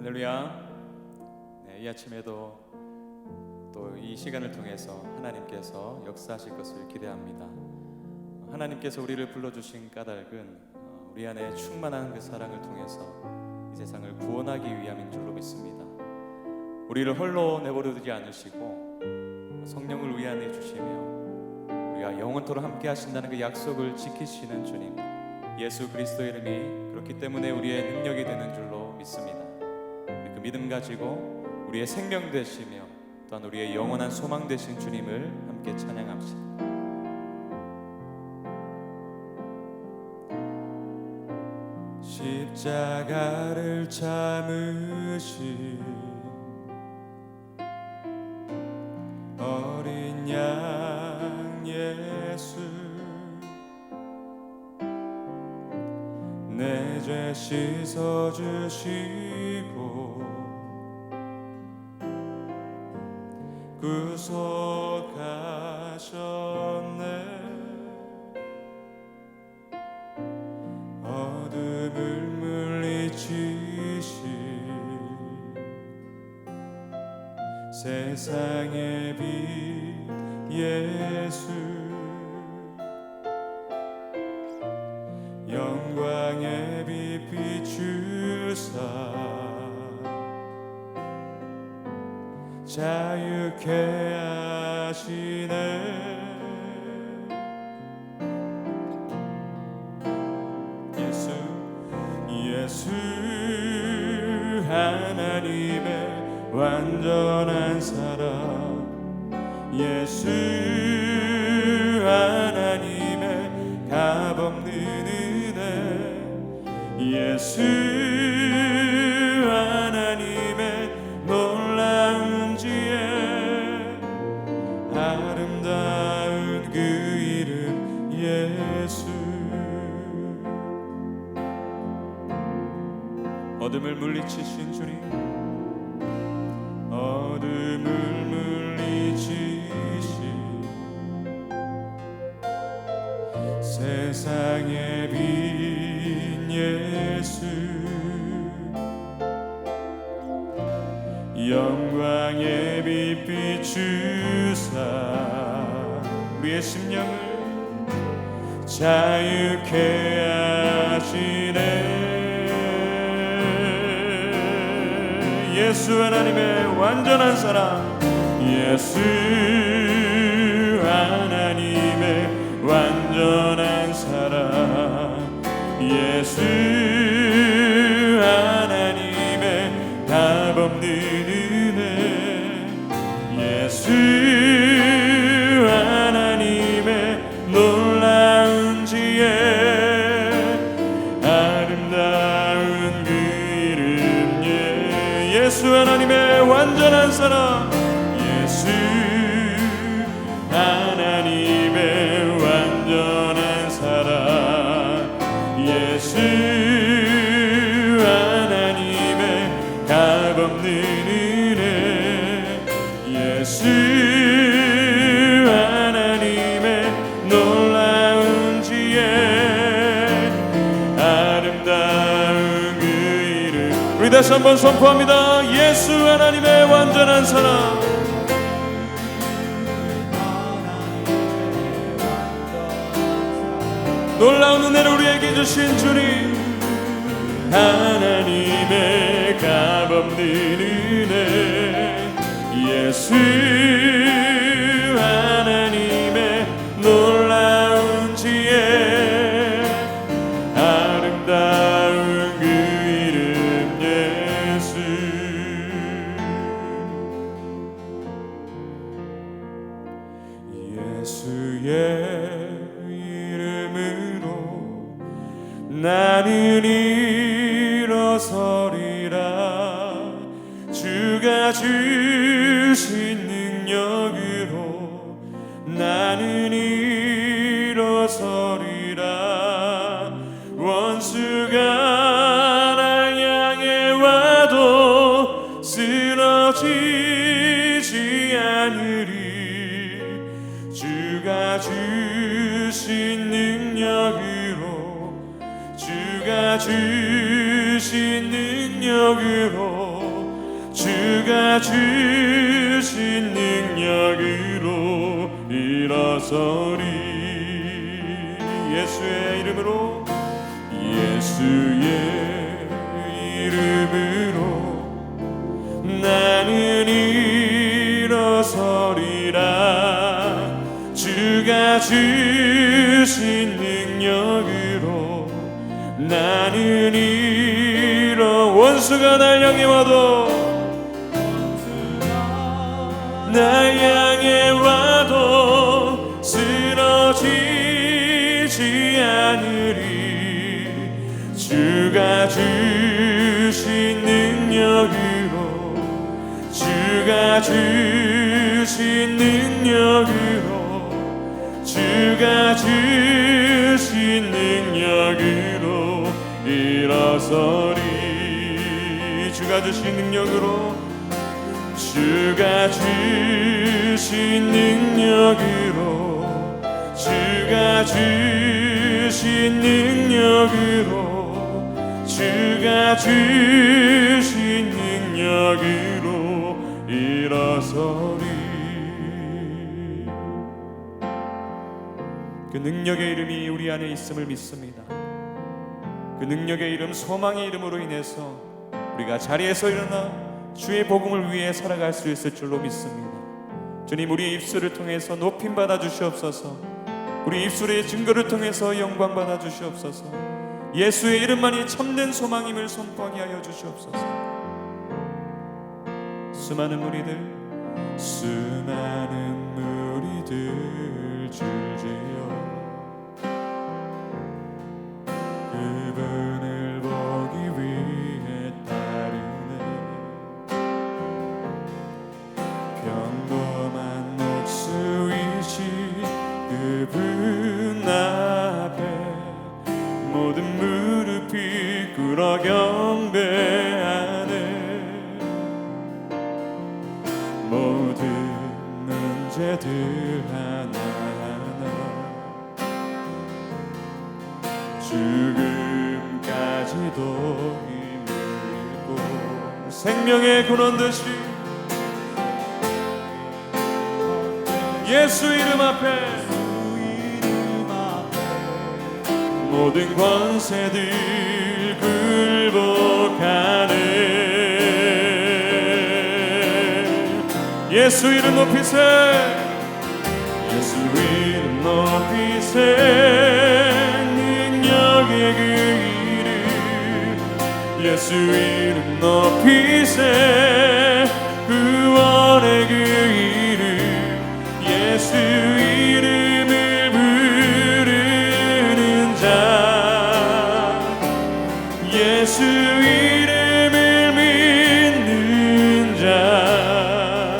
할렐루야. 네, 이 아침에도 또 이 시간을 통해서 하나님께서 역사하실 것을 기대합니다. 하나님께서 우리를 불러주신 까닭은 우리 안에 충만한 그 사랑을 통해서 이 세상을 구원하기 위함인 줄로 믿습니다. 우리를 홀로 내버려두지 않으시고 성령을 우리 안에 주시며 우리가 영원토록 함께 하신다는 그 약속을 지키시는 주님, 예수 그리스도의 이름이 그렇기 때문에 우리의 능력이 되는 줄로 믿습니다. 그 믿음 가지고 우리의 생명 되시며 또한 우리의 영원한 소망 되신 주님을 함께 찬양합시다. 십자가를 참으신 어린 양 예수, 내 죄 씻어주시고 구속하셨네. 어둠을 물리치신 세상의 빛 예수, 영광의 빛 비추사 자유케 하시네. 예수 하나님의 완전한 사랑, 예수 하나님의 값없는 은혜, 예수 하나님의 놀라운 지혜, 아름다운 그 이름 예수. 어둠을 물리치신 주님, 어둠을 물리치신 세상의 빛 예수, 영광의 빛 비추사 우리의 심령을 자유케 하시네. 예수 하나님의 완전한 사랑, 예수 하나님의 완전한 사랑, 예수 하나님의 값없는 은혜, 예수 하나님의 놀라운 지혜, 아름다운 그 이름 예수 하나님의 완전한 사랑, 예수 하나님의 완전한 사랑, 예수 하나님의 값없는 은혜, 예수 하나님의 놀라운 지혜, 아름다운 그 이름. 우리 다시 한번 선포합니다. 예수 하나님의 완전한 사랑, 놀라운 은혜를 우리에게 주신 주님, 하나님의 값없는 은혜, 예수 하나님의 놀라운 지혜, 아름다운 그 이름 예수. 예수의 나는 일어서리라. 주가 주신 능력으로 나는 일어서리라. 원수가 날 향해 와도 쓰러지지 않으리. 주가 주신 능력으로, 주가 주신 능력으로 주가 주신 능력으로 일어서리. 예수의 이름으로, 예수의 이름으로 나는 일어서리라. 주가 주신 능력으로 나는 원수가 날 향해 와도, 날 향해 와도 쓰러지지 않으리. 주가 주신 능력으로, 주가 주신 능력으로, 주가 주신 능력으로 일어서리. 주가 주신 능력으로, 주가 주신 능력으로, 주가 주신 능력으로, 주가 주신 능력으로 일어서리. 그 능력의 이름이 우리 안에 있음을 믿습니다. 그 능력의 이름, 소망의 이름으로 인해서 우리가 자리에서 일어나 주의 복음을 위해 살아갈 수 있을 줄로 믿습니다. 주님, 우리의 입술을 통해서 높임 받아 주시옵소서. 우리 입술의 증거를 통해서 영광 받아 주시옵소서. 예수의 이름만이 참된 소망임을 선포하게 하여 주시옵소서. 수많은 무리들 줄지어 그분을 보기 위해 따르네. 평범한 목수이신 그분 앞에 모든 무릎이 꿇어 경배하네. 모든 문제들 하나하나 죽음까지도 힘을 잃고 생명의 근원 되신 예수 이름 앞에 모든 권세들 굴복하네. 예수 이름 높이세, 예수 이름 높이세. 능력의 그 이름, 예수 이름 높이세. 구원의 그 이름, 예수 이름을 부르는 자, 예수 이름을 믿는 자,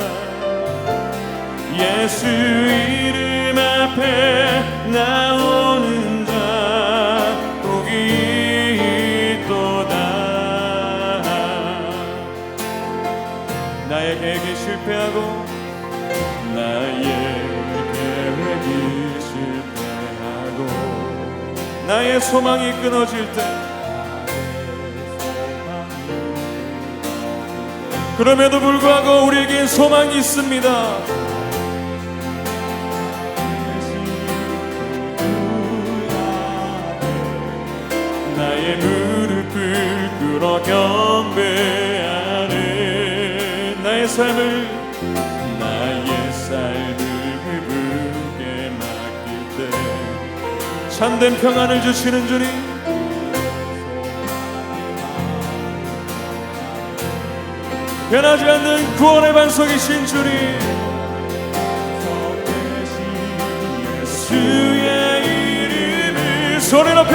예수 이름 앞에 나오는 자 복이 있도다. 나의 계획이 실패하고 나의 계획이 실패하고 나의 소망이 끊어질 때, 그럼에도 불구하고 우리에겐 소망이 있습니다. 나의 무릎을 꿇어 경배하는 나의 삶을 그분께 맡길 때 참된 평안을 주시는 주님, 변하지 않는 구원의 반석이신 주님, 예수의 이름을 소리 높여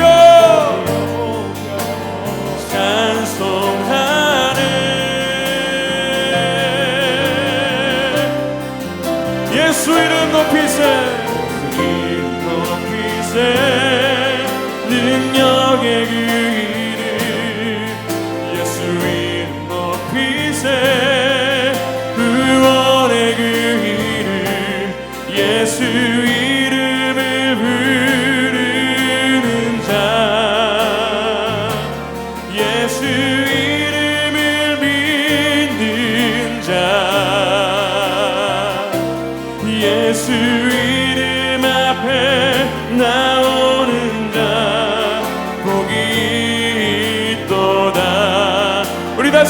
찬송하네. 예수 이름 높이세, 이름 높이세. 능력의 그 이름, 예수 이름 높이세. 구원의 그 이름, 예수 이름을 부르는 자,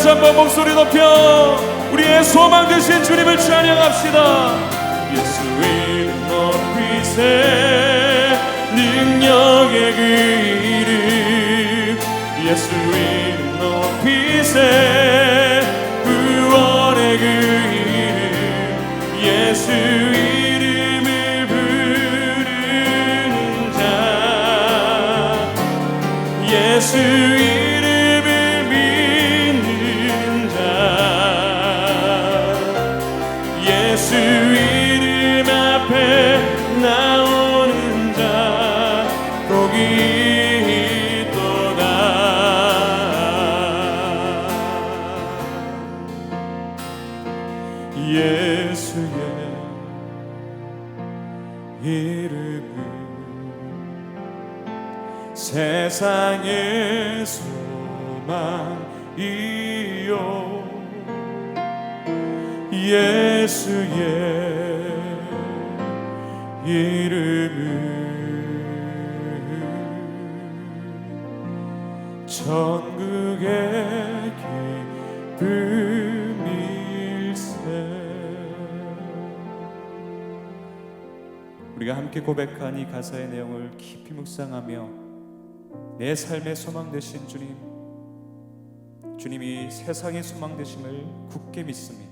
다시 한번 목소리 높여 우리의 소망 되신 주님을 찬양합시다. 예수 이름 높이세 능력의 그 이름 예수 이름 높이세 구원의 그 이름 예수 이름을 부르는 자 예수 이름을 믿는 자 예수 이름 앞에 나오는 자 복이 있도다. 예수의 이름은 세상의 소망이요 예수의 이름은 천국의 기쁨일세. 우리가 함께 고백한 이 가사의 내용을 깊이 묵상하며 내 삶의 소망 되신 주님, 주님이 세상의 소망 되심을 굳게 믿습니다.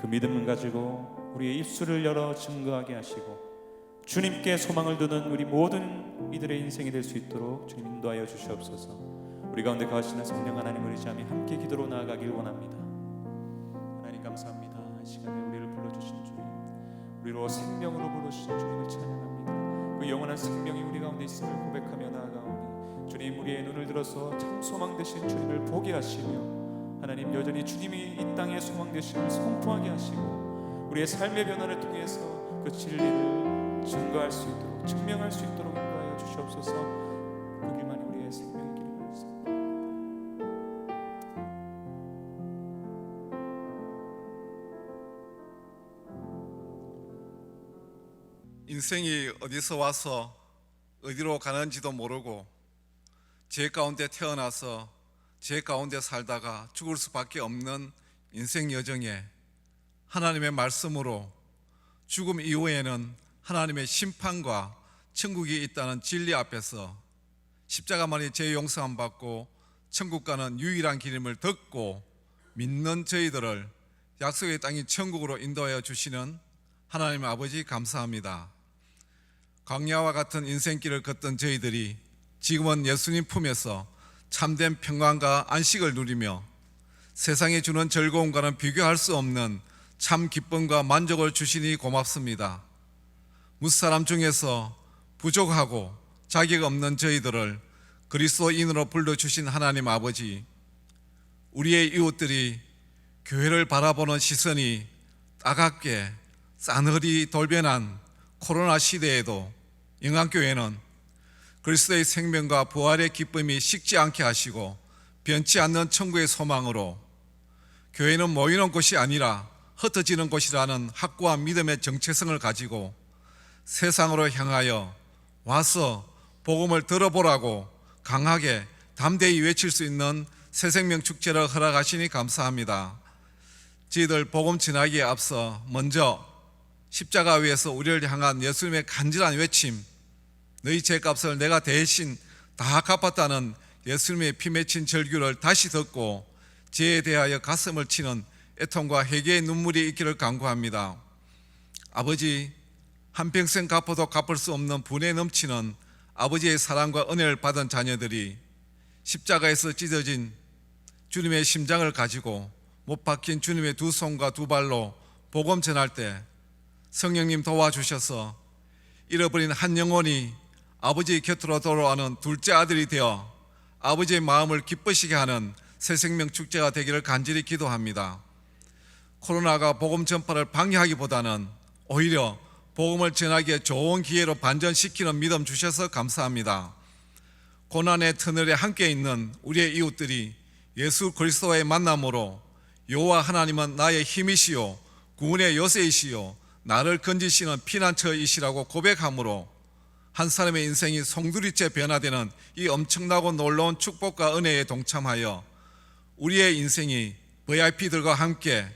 그 믿음을 가지고 우리의 입술을 열어 증거하게 하시고 주님께 소망을 두는 우리 모든 이들의 인생이 될 수 있도록 주님 인도하여 주시옵소서. 우리 가운데 거하시는 성령 하나님을 의지하며 함께 기도로 나아가길 원합니다. 하나님 감사합니다. 이 시간에 우리를 불러주신 주님, 우리로 생명으로 부르신 주님을 찬양합니다. 그 영원한 생명이 우리 가운데 있음을 고백하며 나아가오니 주님, 우리의 눈을 들어서 참 소망 되신 주님을 보게 하시며 하나님 여전히 주님이 이 땅의 소망 되심을 선포하게 하시고 우리의 삶의 변화를 통해서 그 진리를 증거할 수 있도록 증명할 수 있도록 인도하여 주시옵소서. 그 길만이 우리의 생명의 길을 있습니다. 인생이 어디서 와서 어디로 가는지도 모르고 죄 가운데 태어나서 죄 가운데 살다가 죽을 수밖에 없는 인생 여정에 하나님의 말씀으로 죽음 이후에는 하나님의 심판과 천국이 있다는 진리 앞에서 십자가만이 죄 용서함 받고 천국 가는 유일한 길임을 듣고 믿는 저희들을 약속의 땅인 천국으로 인도하여 주시는 하나님 아버지 감사합니다. 광야와 같은 인생길을 걷던 저희들이 지금은 예수님 품에서 참된 평안과 안식을 누리며 세상에 주는 즐거움과는 비교할 수 없는 참 기쁨과 만족을 주시니 고맙습니다. 무사람 중에서 부족하고 자격 없는 저희들을 그리스도인으로 불러주신 하나님 아버지, 우리의 이웃들이 교회를 바라보는 시선이 따갑게 싸늘히 돌변한 코로나 시대에도 영암교회는 그리스도의 생명과 부활의 기쁨이 식지 않게 하시고 변치 않는 천국의 소망으로 교회는 모이는 곳이 아니라 흩어지는 곳이라는 확고한 믿음의 정체성을 가지고 세상으로 향하여 와서 복음을 들어보라고 강하게 담대히 외칠 수 있는 새생명 축제를 허락하시니 감사합니다. 저희들 복음 전하기에 앞서 먼저 십자가 위에서 우리를 향한 예수님의 간절한 외침, 너희 죄값을 내가 대신 다 갚았다는 예수님의 피 맺힌 절규를 다시 듣고 죄에 대하여 가슴을 치는 애통과 회개의 눈물이 있기를 간구합니다. 아버지, 한평생 갚아도 갚을 수 없는 분에 넘치는 아버지의 사랑과 은혜를 받은 자녀들이 십자가에서 찢어진 주님의 심장을 가지고 못 박힌 주님의 두 손과 두 발로 복음 전할 때 성령님 도와주셔서 잃어버린 한 영혼이 아버지의 곁으로 돌아오는 둘째 아들이 되어 아버지의 마음을 기쁘시게 하는 새생명 축제가 되기를 간절히 기도합니다. 코로나가 복음 전파를 방해하기보다는 오히려 복음을 전하기에 좋은 기회로 반전시키는 믿음 주셔서 감사합니다. 고난의 터널에 함께 있는 우리의 이웃들이 예수 그리스도와의 만남으로 여호와 하나님은 나의 힘이시요 구원의 요새이시요 나를 건지시는 피난처이시라고 고백함으로 한 사람의 인생이 송두리째 변화되는 이 엄청나고 놀라운 축복과 은혜에 동참하여 우리의 인생이 VIP들과 함께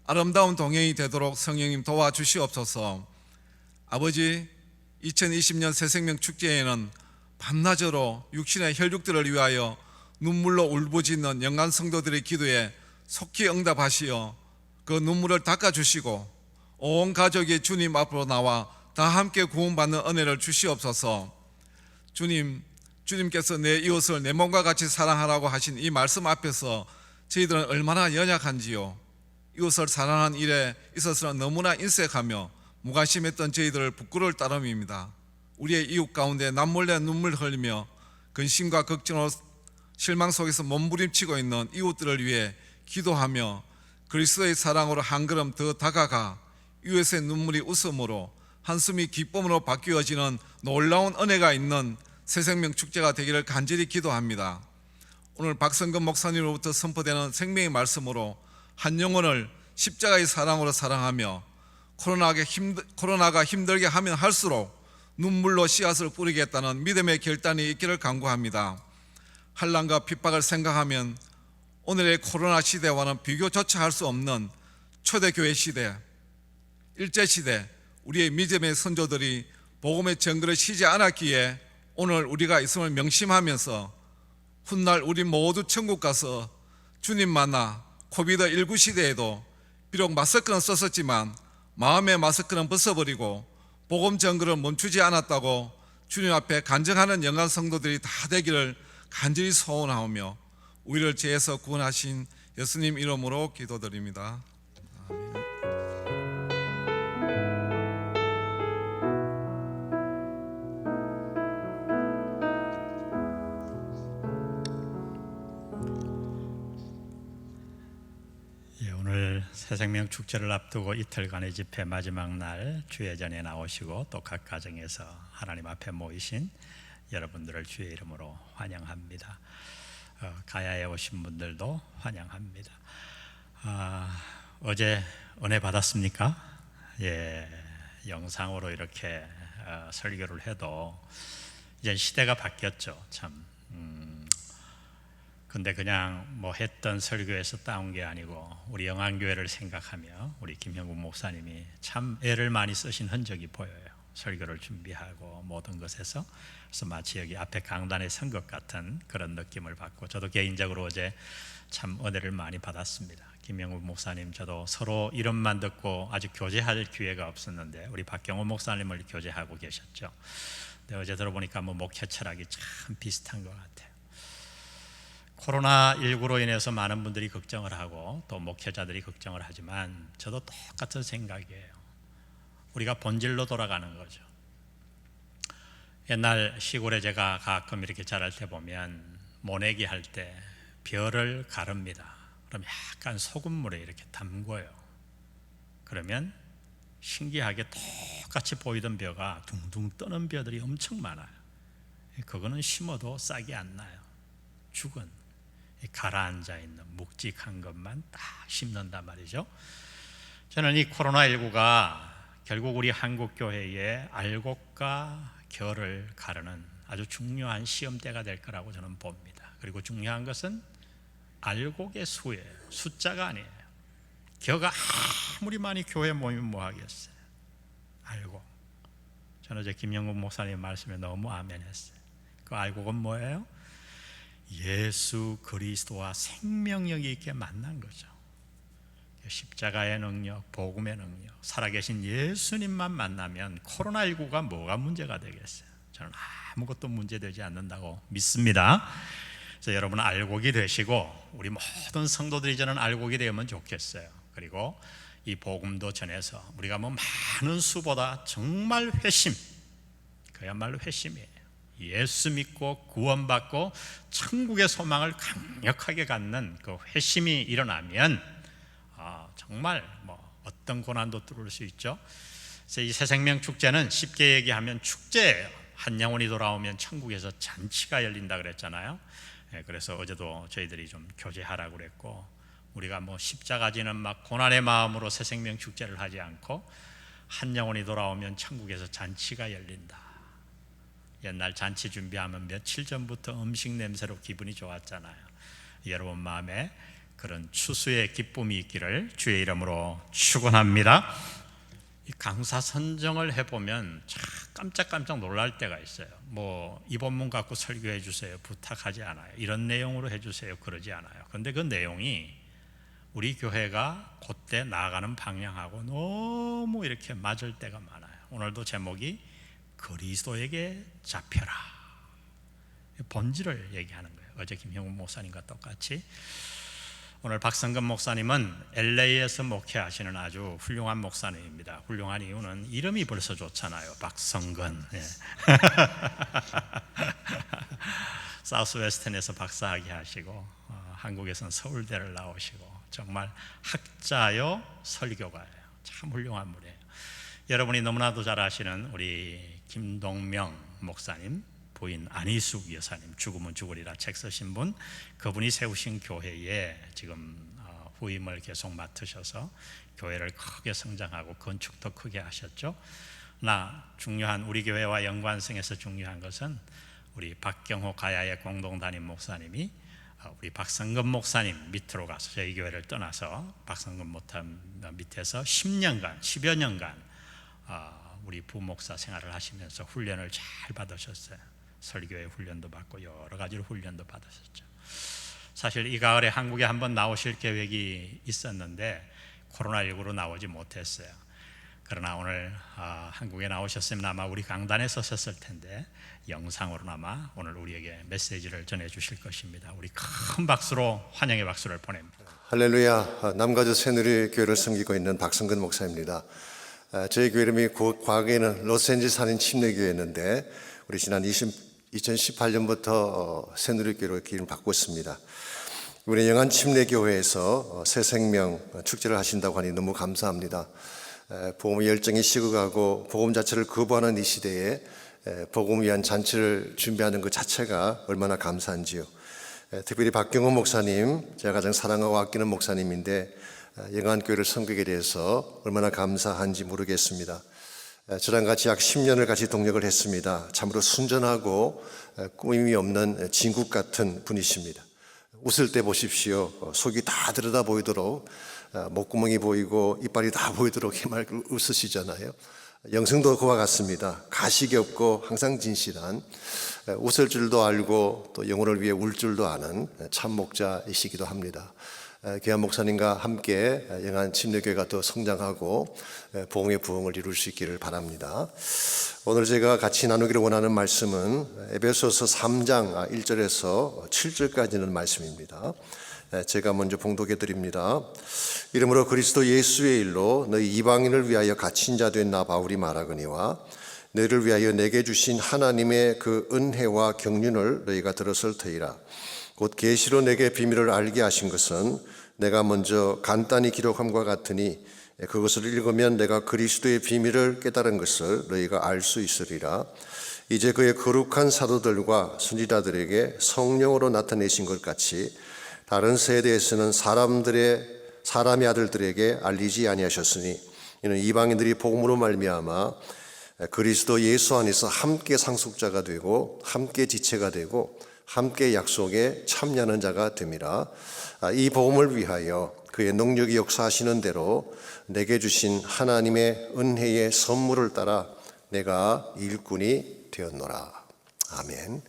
아름다운 동행이 되도록 성령님 도와주시옵소서. 아버지, 2020년 새생명 축제에는 밤낮으로 육신의 혈육들을 위하여 눈물로 울부짖는 영간 성도들의 기도에 속히 응답하시어 그 눈물을 닦아주시고 온 가족이 주님 앞으로 나와 다 함께 구원받는 은혜를 주시옵소서. 주님께서 내 이웃을 내 몸과 같이 사랑하라고 하신 이 말씀 앞에서 저희들은 얼마나 연약한지요. 이웃을 사랑하는 일에 있어서는 너무나 인색하며 무관심했던 저희들을 부끄러울 따름입니다. 우리의 이웃 가운데 남몰래 눈물 흘리며 근심과 걱정으로 실망 속에서 몸부림치고 있는 이웃들을 위해 기도하며 그리스도의 사랑으로 한 걸음 더 다가가 이웃의 눈물이 웃음으로 한숨이 기쁨으로 바뀌어지는 놀라운 은혜가 있는 새생명 축제가 되기를 간절히 기도합니다. 오늘 박성근 목사님으로부터 선포되는 생명의 말씀으로 한 영혼을 십자가의 사랑으로 사랑하며 코로나가 힘들게 하면 할수록 눈물로 씨앗을 뿌리겠다는 믿음의 결단이 있기를 간구합니다. 환난과 핍박을 생각하면 오늘의 코로나 시대와는 비교조차 할 수 없는 초대교회 시대, 일제시대 우리의 믿음의 선조들이 복음의 전거를 쉬지 않았기에 오늘 우리가 있음을 명심하면서 훗날 우리 모두 천국 가서 주님 만나 코비드19 시대에도 비록 마스크는 썼었지만 마음의 마스크는 벗어버리고 복음 전거를 멈추지 않았다고 주님 앞에 간증하는 영간 성도들이 다 되기를 간절히 소원하오며 우리를 죄에서 구원하신 예수님 이름으로 기도드립니다. 아멘. 오늘 새생명 축제를 앞두고 이틀간의 집회 마지막 날 주회전에 나오시고 또 각 가정에서 하나님 앞에 모이신 여러분들을 주의 이름으로 환영합니다. 가야에 오신 분들도 환영합니다. 어제 은혜 받았습니까? 예, 영상으로 이렇게 설교를 해도 이제 시대가 바뀌었죠. 참. 근데 그냥 뭐 했던 설교에서 따온 게 아니고 우리 영안교회를 생각하며 우리 김형국 목사님이 참 애를 많이 쓰신 흔적이 보여요. 설교를 준비하고 모든 것에서. 그래서 마치 여기 앞에 강단에 선 것 같은 그런 느낌을 받고 저도 개인적으로 어제 참 은혜를 많이 받았습니다. 김형국 목사님, 저도 서로 이름만 듣고 아직 교제할 기회가 없었는데 우리 박경호 목사님을 교제하고 계셨죠. 근데 어제 들어보니까 뭐 목회 철학이 참 비슷한 것 같아요. 코로나19로 인해서 많은 분들이 걱정을 하고 또 목회자들이 걱정을 하지만 저도 똑같은 생각이에요. 우리가 본질로 돌아가는 거죠. 옛날 시골에 제가 가끔 이렇게 자랄 때 보면 모내기 할 때 벼를 가릅니다. 그럼 약간 소금물에 이렇게 담궈요. 그러면 신기하게 똑같이 보이던 벼가 둥둥 뜨는 벼들이 엄청 많아요. 그거는 심어도 싹이 안 나요. 죽은 가라앉아 있는 묵직한 것만 딱 심는단 말이죠. 저는 이 코로나19가 결국 우리 한국교회의 알곡과 결을 가르는 아주 중요한 시험대가 될 거라고 저는 봅니다. 그리고 중요한 것은 알곡의 수예요. 숫자가 아니에요. 겨가 아무리 많이 교회 모이면 뭐 하겠어요. 알곡. 저는 어제 김영국 목사님 말씀에 너무 아멘했어요. 그 알곡은 뭐예요? 예수 그리스도와 생명력이 있게 만난 거죠. 십자가의 능력, 복음의 능력, 살아계신 예수님만 만나면 코로나19가 뭐가 문제가 되겠어요? 저는 아무것도 문제되지 않는다고 믿습니다. 그래서 여러분 알곡이 되시고 우리 모든 성도들이 저는 알곡이 되면 좋겠어요. 그리고 이 복음도 전해서 우리가 뭐 많은 수보다 정말 회심, 그야말로 회심이에요. 예수 믿고 구원받고 천국의 소망을 강력하게 갖는 그 회심이 일어나면 정말 뭐 어떤 고난도 뚫을 수 있죠. 그래서 이 새생명 축제는 쉽게 얘기하면 축제예요. 한 영혼이 돌아오면 천국에서 잔치가 열린다 그랬잖아요. 그래서 어제도 저희들이 좀 교제하라고 그랬고 우리가 뭐 십자가지는 막 고난의 마음으로 새생명 축제를 하지 않고 한 영혼이 돌아오면 천국에서 잔치가 열린다. 옛날 잔치 준비하면 며칠 전부터 음식 냄새로 기분이 좋았잖아요. 여러분 마음에 그런 추수의 기쁨이 있기를 주의 이름으로 축원합니다. 이 강사 선정을 해보면 참 깜짝깜짝 놀랄 때가 있어요. 뭐 이 본문 갖고 설교해 주세요 부탁하지 않아요. 이런 내용으로 해주세요 그러지 않아요. 그런데 그 내용이 우리 교회가 그때 나아가는 방향하고 너무 이렇게 맞을 때가 많아요. 오늘도 제목이 그리스도에게 잡혀라, 본질을 얘기하는 거예요. 어제 김형훈 목사님과 똑같이 오늘 박성근 목사님은 LA에서 목회하시는 아주 훌륭한 목사님입니다. 훌륭한 이유는 이름이 벌써 좋잖아요. 박성근. 예. 사우스웨스턴에서 박사학위 하시고 한국에서는 서울대를 나오시고 정말 학자요 설교가예요. 참 훌륭한 분이에요. 여러분이 너무나도 잘 아시는 우리 김동명 목사님 부인 안희숙 여사님, 죽으면 죽으리라 책 쓰신 분, 그분이 세우신 교회에 지금 후임을 계속 맡으셔서 교회를 크게 성장하고 건축도 크게 하셨죠. 중요한 우리 교회와 연관성에서 중요한 것은 우리 박경호 가야의 공동 담임 목사님이 우리 박성근 목사님 밑으로 가서 저희 교회를 떠나서 박성근 목사님 밑에서 10여 년간 우리 부목사 생활을 하시면서 훈련을 잘 받으셨어요. 설교의 훈련도 받고 여러 가지로 훈련도 받으셨죠. 사실 이 가을에 한국에 한번 나오실 계획이 있었는데 코로나19로 나오지 못했어요. 그러나 오늘 한국에 나오셨으면 아마 우리 강단에 서셨을 텐데 영상으로나마 오늘 우리에게 메시지를 전해주실 것입니다. 우리 큰 박수로 환영의 박수를 보냅니다. 할렐루야. 남가주 새누리교회를 섬기고 있는 박성근 목사입니다. 저희 교회 이름이 과거에는 로스앤젤레스 한인 침례교회였는데 우리 지난 2018년부터 새누리교회로 이름을 바꿨습니다. 우리 영안 침례교회에서 새 생명 축제를 하신다고 하니 너무 감사합니다. 복음의 열정이 식어가고 복음 자체를 거부하는 이 시대에 복음을 위한 잔치를 준비하는 것 자체가 얼마나 감사한지요. 특별히 박경호 목사님, 제가 가장 사랑하고 아끼는 목사님인데 영안교회를 섬기게 돼서 얼마나 감사한지 모르겠습니다. 저랑 같이 약 10년을 같이 동역을 했습니다. 참으로 순전하고 꾸밈이 없는 진국 같은 분이십니다. 웃을 때 보십시오. 속이 다 들여다 보이도록 목구멍이 보이고 이빨이 다 보이도록 이렇게 웃으시잖아요. 영성도 그와 같습니다. 가식이 없고 항상 진실한, 웃을 줄도 알고 또 영혼을 위해 울 줄도 아는 참 목자이시기도 합니다. 귀한 목사님과 함께 영안 침례교회가 더 성장하고 복음의 부흥을 이룰 수 있기를 바랍니다. 오늘 제가 같이 나누기를 원하는 말씀은 에베소서 3장 1절에서 7절까지는 말씀입니다. 제가 먼저 봉독해 드립니다. 이러므로 그리스도 예수의 일로 너희 이방인을 위하여 갇힌 자 된 나 바울이 말하거니와 너희를 위하여 내게 주신 하나님의 그 은혜와 경륜을 너희가 들었을 터이라. 곧 계시로 내게 비밀을 알게 하신 것은 내가 먼저 간단히 기록함과 같으니 그것을 읽으면 내가 그리스도의 비밀을 깨달은 것을 너희가 알 수 있으리라. 이제 그의 거룩한 사도들과 선지자들에게 성령으로 나타내신 것 같이 다른 세대에서는 사람의 아들들에게 알리지 아니하셨으니 이는 이방인들이 복음으로 말미암아 그리스도 예수 안에서 함께 상속자가 되고 함께 지체가 되고 함께 약속에 참여하는 자가 됨이라. 이 복음을 위하여 그의 능력이 역사하시는 대로 내게 주신 하나님의 은혜의 선물을 따라 내가 일꾼이 되었노라. 아멘.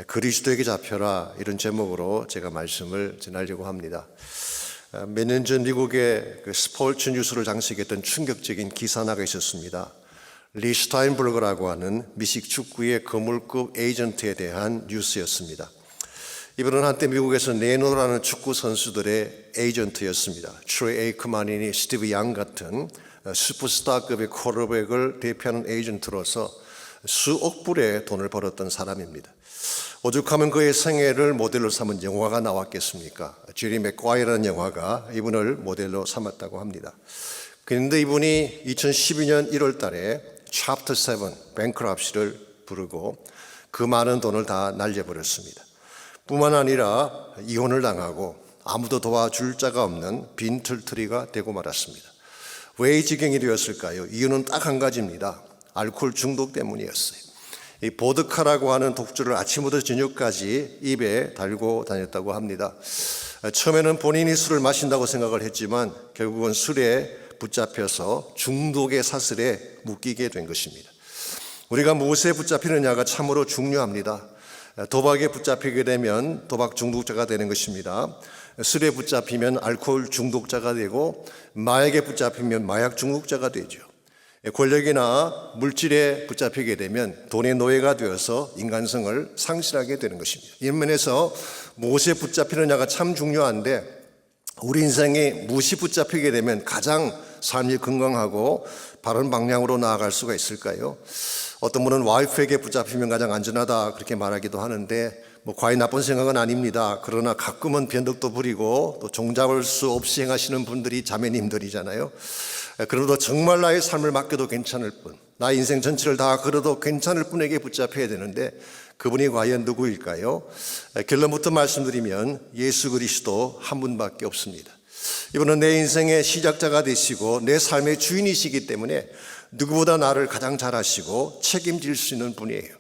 그리스도에게 잡혀라, 이런 제목으로 제가 말씀을 전하려고 합니다. 몇 년 전 미국의 그 스포츠 뉴스를 장식했던 충격적인 기사 하나가 있었습니다. 리 스타인버거라고 하는 미식 축구의 거물급 에이전트에 대한 뉴스였습니다. 이분은 한때 미국에서 내노라는 축구 선수들의 에이전트였습니다. 트로이 에이크만이니 스티브 양 같은 슈퍼스타급의 쿼터백을 대표하는 에이전트로서 수억 불의 돈을 벌었던 사람입니다. 오죽하면 그의 생애를 모델로 삼은 영화가 나왔겠습니까? 제리 맥과이어라는 영화가 이분을 모델로 삼았다고 합니다. 그런데 이분이 2012년 1월 달에 챕터 7, 뱅크럽시를 부르고 그 많은 돈을 다 날려버렸습니다. 뿐만 아니라 이혼을 당하고 아무도 도와줄 자가 없는 빈털터리가 되고 말았습니다. 왜 이 지경이 되었을까요? 이유는 딱 한 가지입니다. 알코올 중독 때문이었어요. 이 보드카라고 하는 독주를 아침부터 저녁까지 입에 달고 다녔다고 합니다. 처음에는 본인이 술을 마신다고 생각을 했지만 결국은 술에 붙잡혀서 중독의 사슬에 묶이게 된 것입니다. 우리가 무엇에 붙잡히느냐가 참으로 중요합니다. 도박에 붙잡히게 되면 도박 중독자가 되는 것입니다. 술에 붙잡히면 알코올 중독자가 되고 마약에 붙잡히면 마약 중독자가 되죠. 권력이나 물질에 붙잡히게 되면 돈의 노예가 되어서 인간성을 상실하게 되는 것입니다. 이런 면에서 무엇에 붙잡히느냐가 참 중요한데 우리 인생에 무엇이 붙잡히게 되면 가장 삶이 건강하고 바른 방향으로 나아갈 수가 있을까요? 어떤 분은 와이프에게 붙잡히면 가장 안전하다 그렇게 말하기도 하는데 과히 나쁜 생각은 아닙니다. 그러나 가끔은 변덕도 부리고 또 종잡을 수 없이 행하시는 분들이 자매님들이잖아요. 그래도 정말 나의 삶을 맡겨도 괜찮을 분, 나의 인생 전체를 다 걸어도 괜찮을 분에게 붙잡혀야 되는데 그분이 과연 누구일까요? 결론부터 말씀드리면 예수 그리스도 한 분밖에 없습니다. 이분은 내 인생의 시작자가 되시고 내 삶의 주인이시기 때문에 누구보다 나를 가장 잘 아시고 책임질 수 있는 분이에요.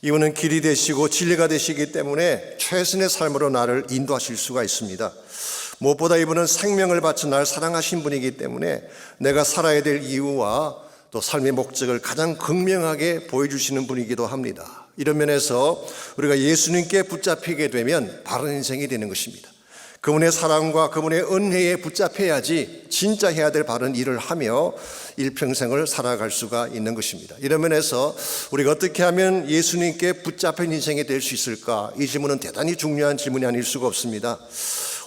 이분은 길이 되시고 진리가 되시기 때문에 최선의 삶으로 나를 인도하실 수가 있습니다. 무엇보다 이분은 생명을 바쳐 나를 사랑하신 분이기 때문에 내가 살아야 될 이유와 또 삶의 목적을 가장 극명하게 보여주시는 분이기도 합니다. 이런 면에서 우리가 예수님께 붙잡히게 되면 바른 인생이 되는 것입니다. 그분의 사랑과 그분의 은혜에 붙잡혀야지 진짜 해야 될 바른 일을 하며 일평생을 살아갈 수가 있는 것입니다. 이런 면에서 우리가 어떻게 하면 예수님께 붙잡힌 인생이 될 수 있을까? 이 질문은 대단히 중요한 질문이 아닐 수가 없습니다.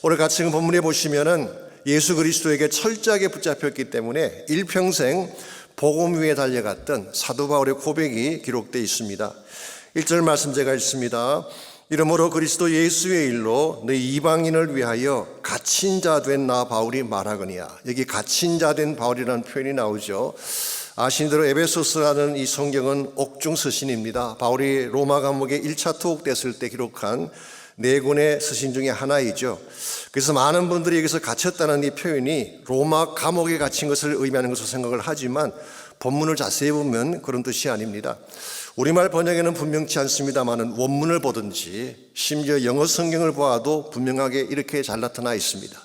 오늘 같이 본문에 보시면은 예수 그리스도에게 철저하게 붙잡혔기 때문에 일평생 복음 위에 달려갔던 사도 바울의 고백이 기록되어 있습니다. 1절 말씀 제가 읽습니다. 이러므로 그리스도 예수의 일로 너희 이방인을 위하여 갇힌 자 된 나 바울이 말하거니와. 여기 갇힌 자 된 바울이라는 표현이 나오죠. 아시는 대로 에베소서라는 이 성경은 옥중 서신입니다. 바울이 로마 감옥에 1차 투옥됐을 때 기록한 4권의 서신 중에 하나이죠. 그래서 많은 분들이 여기서 갇혔다는 이 표현이 로마 감옥에 갇힌 것을 의미하는 것으로 생각을 하지만 본문을 자세히 보면 그런 뜻이 아닙니다. 우리말 번역에는 분명치 않습니다만 원문을 보든지 심지어 영어 성경을 보아도 분명하게 이렇게 잘 나타나 있습니다.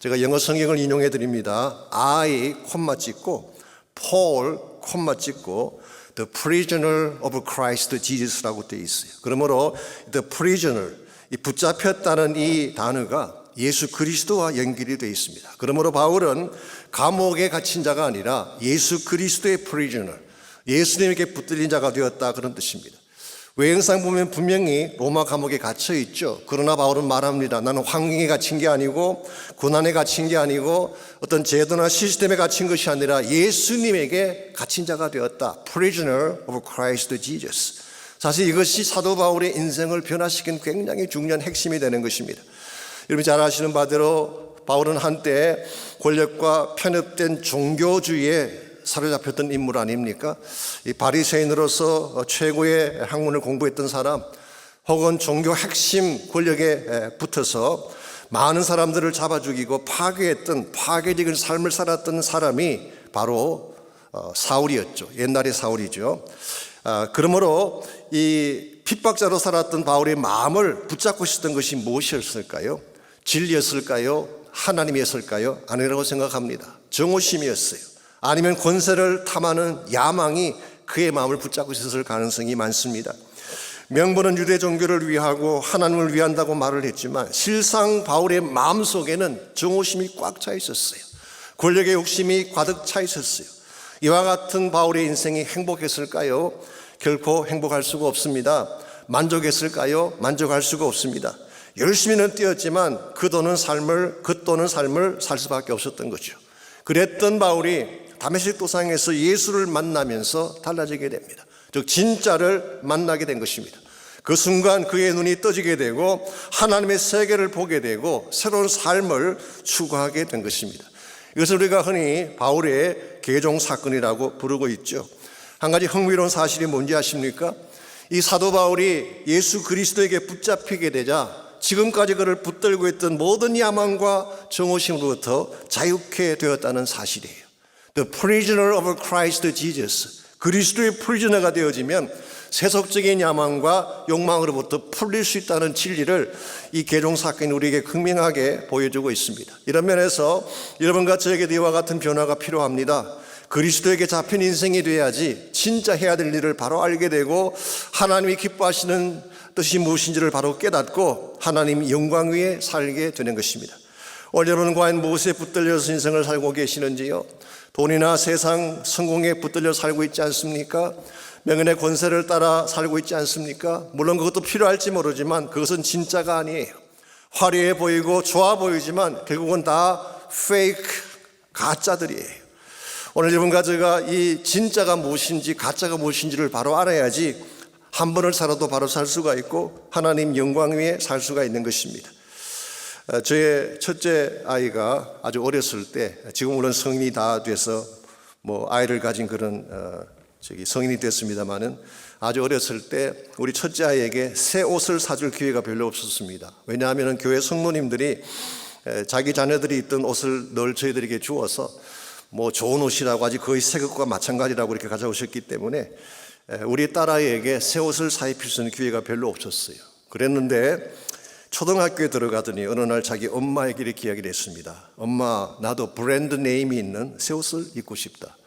제가 영어 성경을 인용해 드립니다. I, 콤마 찍고 Paul, 콤마 찍고 The prisoner of Christ Jesus라고 되어 있어요. 그러므로 The prisoner, 이 붙잡혔다는 이 단어가 예수 그리스도와 연결이 되어 있습니다. 그러므로 바울은 감옥에 갇힌 자가 아니라 예수 그리스도의 prisoner, 예수님에게 붙들린 자가 되었다 그런 뜻입니다. 외형상 보면 분명히 로마 감옥에 갇혀 있죠. 그러나 바울은 말합니다. 나는 환경에 갇힌 게 아니고 고난에 갇힌 게 아니고 어떤 제도나 시스템에 갇힌 것이 아니라 예수님에게 갇힌 자가 되었다. Prisoner of Christ Jesus. 사실 이것이 사도 바울의 인생을 변화시킨 굉장히 중요한 핵심이 되는 것입니다. 여러분 잘 아시는 바대로 바울은 한때 권력과 편협된 종교주의에 사로잡혔던 인물 아닙니까? 이 바리새인으로서 최고의 학문을 공부했던 사람, 혹은 종교 핵심 권력에 붙어서 많은 사람들을 잡아 죽이고 파괴했던 파괴적인 삶을 살았던 사람이 바로 사울이었죠. 옛날의 사울이죠. 그러므로 이 핍박자로 살았던 바울의 마음을 붙잡고 있었던 것이 무엇이었을까요? 진리였을까요? 하나님이었을까요? 아니라고 생각합니다. 정오심이었어요. 아니면 권세를 탐하는 야망이 그의 마음을 붙잡고 있었을 가능성이 많습니다. 명분은 유대 종교를 위하고 하나님을 위한다고 말을 했지만 실상 바울의 마음속에는 정오심이 꽉 차 있었어요. 권력의 욕심이 가득 차 있었어요. 이와 같은 바울의 인생이 행복했을까요? 결코 행복할 수가 없습니다. 만족했을까요? 만족할 수가 없습니다. 열심히는 뛰었지만 그 또는 삶을 살 수밖에 없었던 거죠. 그랬던 바울이 다메섹 도상에서 예수를 만나면서 달라지게 됩니다. 즉 진짜를 만나게 된 것입니다. 그 순간 그의 눈이 떠지게 되고 하나님의 세계를 보게 되고 새로운 삶을 추구하게 된 것입니다. 이것을 우리가 흔히 바울의 개종 사건이라고 부르고 있죠. 한 가지 흥미로운 사실이 뭔지 아십니까? 이 사도 바울이 예수 그리스도에게 붙잡히게 되자 지금까지 그를 붙들고 있던 모든 야망과 정오심으로부터 자유케 되었다는 사실이에요. The prisoner of Christ Jesus. 그리스도의 프리저너가 되어지면 세속적인 야망과 욕망으로부터 풀릴 수 있다는 진리를 이 개종 사건이 우리에게 극명하게 보여주고 있습니다. 이런 면에서 여러분과 저에게도 이와 같은 변화가 필요합니다. 그리스도에게 잡힌 인생이 돼야지 진짜 해야 될 일을 바로 알게 되고 하나님이 기뻐하시는 뜻이 무엇인지를 바로 깨닫고 하나님 영광 위에 살게 되는 것입니다. 오늘 여러분 과연 무엇에 붙들려서 인생을 살고 계시는지요? 돈이나 세상 성공에 붙들려 살고 있지 않습니까? 명예의 권세를 따라 살고 있지 않습니까? 물론 그것도 필요할지 모르지만 그것은 진짜가 아니에요. 화려해 보이고 좋아 보이지만 결국은 다 페이크, 가짜들이에요. 오늘 여러분과 제가 이 진짜가 무엇인지 가짜가 무엇인지를 바로 알아야지 한 번을 살아도 바로 살 수가 있고 하나님 영광 위에 살 수가 있는 것입니다. 저의 첫째 아이가 아주 어렸을 때, 지금 물론 성인이 다 돼서 아이를 가진 그런 성인이 됐습니다만은 아주 어렸을 때 우리 첫째 아이에게 새 옷을 사줄 기회가 별로 없었습니다. 왜냐하면 교회 성도님들이 자기 자녀들이 입던 옷을 늘 저희들에게 주어서 좋은 옷이라고 하지 거의 새 것과 마찬가지라고 이렇게 가져오셨기 때문에 우리 딸아이에게 새 옷을 사입힐 수 있는 기회가 별로 없었어요. 그랬는데 초등학교에 들어가더니 어느 날 자기 엄마에게 이렇게 이야기를 했습니다. 엄마, 나도 브랜드 네임이 있는 새 옷을 입고 싶다.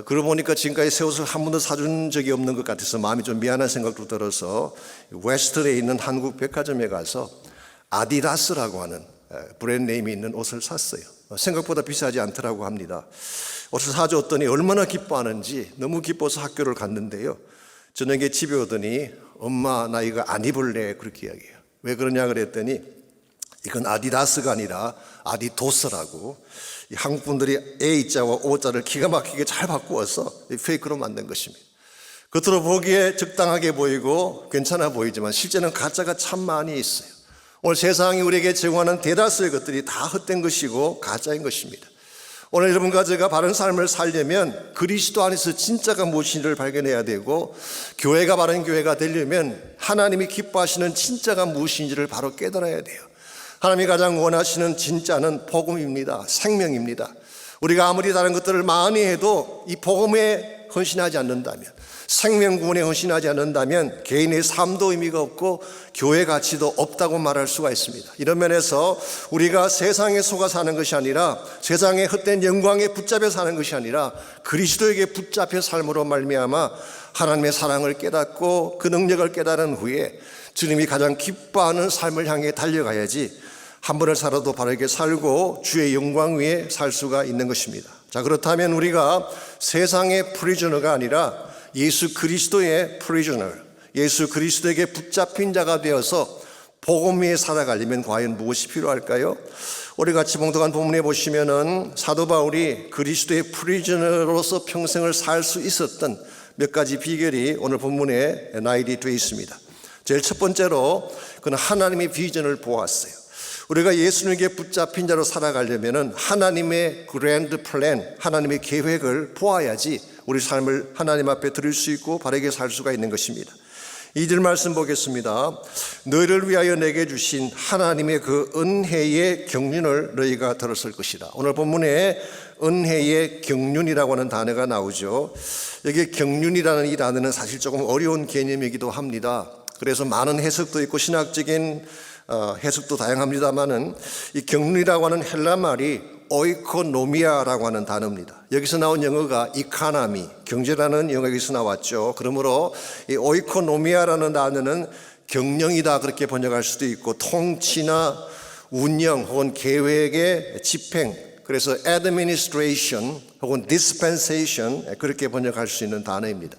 그러고 보니까 지금까지 새 옷을 한 번도 사준 적이 없는 것 같아서 마음이 좀 미안한 생각도 들어서 웨스트에 있는 한국 백화점에 가서 아디다스라고 하는 브랜드 네임이 있는 옷을 샀어요. 생각보다 비싸지 않더라고 합니다. 옷을 사줬더니 얼마나 기뻐하는지 너무 기뻐서 학교를 갔는데요. 저녁에 집에 오더니 엄마, 나 이거 안 입을래, 그렇게 이야기해요. 왜 그러냐 그랬더니 이건 아디다스가 아니라 아디도스라고, 한국 분들이 A자와 O자를 기가 막히게 잘 바꾸어서 페이크로 만든 것입니다. 겉으로 보기에 적당하게 보이고 괜찮아 보이지만 실제는 가짜가 참 많이 있어요. 오늘 세상이 우리에게 제공하는 대다수의 것들이 다 헛된 것이고 가짜인 것입니다. 오늘 여러분과 제가 바른 삶을 살려면 그리스도 안에서 진짜가 무엇인지를 발견해야 되고, 교회가 바른 교회가 되려면 하나님이 기뻐하시는 진짜가 무엇인지를 바로 깨달아야 돼요. 하나님이 가장 원하시는 진짜는 복음입니다. 생명입니다. 우리가 아무리 다른 것들을 많이 해도 이 복음에 헌신하지 않는다면, 생명 구원에 헌신하지 않는다면 개인의 삶도 의미가 없고 교회 가치도 없다고 말할 수가 있습니다. 이런 면에서 우리가 세상에 속아 사는 것이 아니라, 세상의 헛된 영광에 붙잡혀 사는 것이 아니라 그리스도에게 붙잡혀 삶으로 말미암아 하나님의 사랑을 깨닫고 그 능력을 깨달은 후에 주님이 가장 기뻐하는 삶을 향해 달려가야지 한 번을 살아도 바르게 살고 주의 영광 위에 살 수가 있는 것입니다. 자, 그렇다면 우리가 세상의 프리저너가 아니라 예수 그리스도의 프리저너, 예수 그리스도에게 붙잡힌 자가 되어서 복음 위에 살아가려면 과연 무엇이 필요할까요? 우리 같이 봉독한 본문에 보시면은 사도 바울이 그리스도의 프리저너로서 평생을 살 수 있었던 몇 가지 비결이 오늘 본문에 나열이 되어 있습니다. 제일 첫 번째로 그는 하나님의 비전을 보았어요. 우리가 예수님에게 붙잡힌 자로 살아가려면 하나님의 그랜드 플랜, 하나님의 계획을 보아야지 우리 삶을 하나님 앞에 드릴 수 있고 바르게 살 수가 있는 것입니다. 2절 말씀 보겠습니다. 너희를 위하여 내게 주신 하나님의 그 은혜의 경륜을 너희가 들었을 것이다. 오늘 본문에 은혜의 경륜이라고 하는 단어가 나오죠. 여기 경륜이라는 이 단어는 사실 조금 어려운 개념이기도 합니다. 그래서 많은 해석도 있고 신학적인 해석도 다양합니다만은 이 경륜이라고 하는 헬라 말이 오이코노미아라고 하는 단어입니다. 여기서 나온 영어가 이카나미, 경제라는 영어가 여기서 나왔죠. 그러므로 이 오이코노미아라는 단어는 경영이다 그렇게 번역할 수도 있고, 통치나 운영 혹은 계획의 집행, 그래서 administration 혹은 dispensation 그렇게 번역할 수 있는 단어입니다.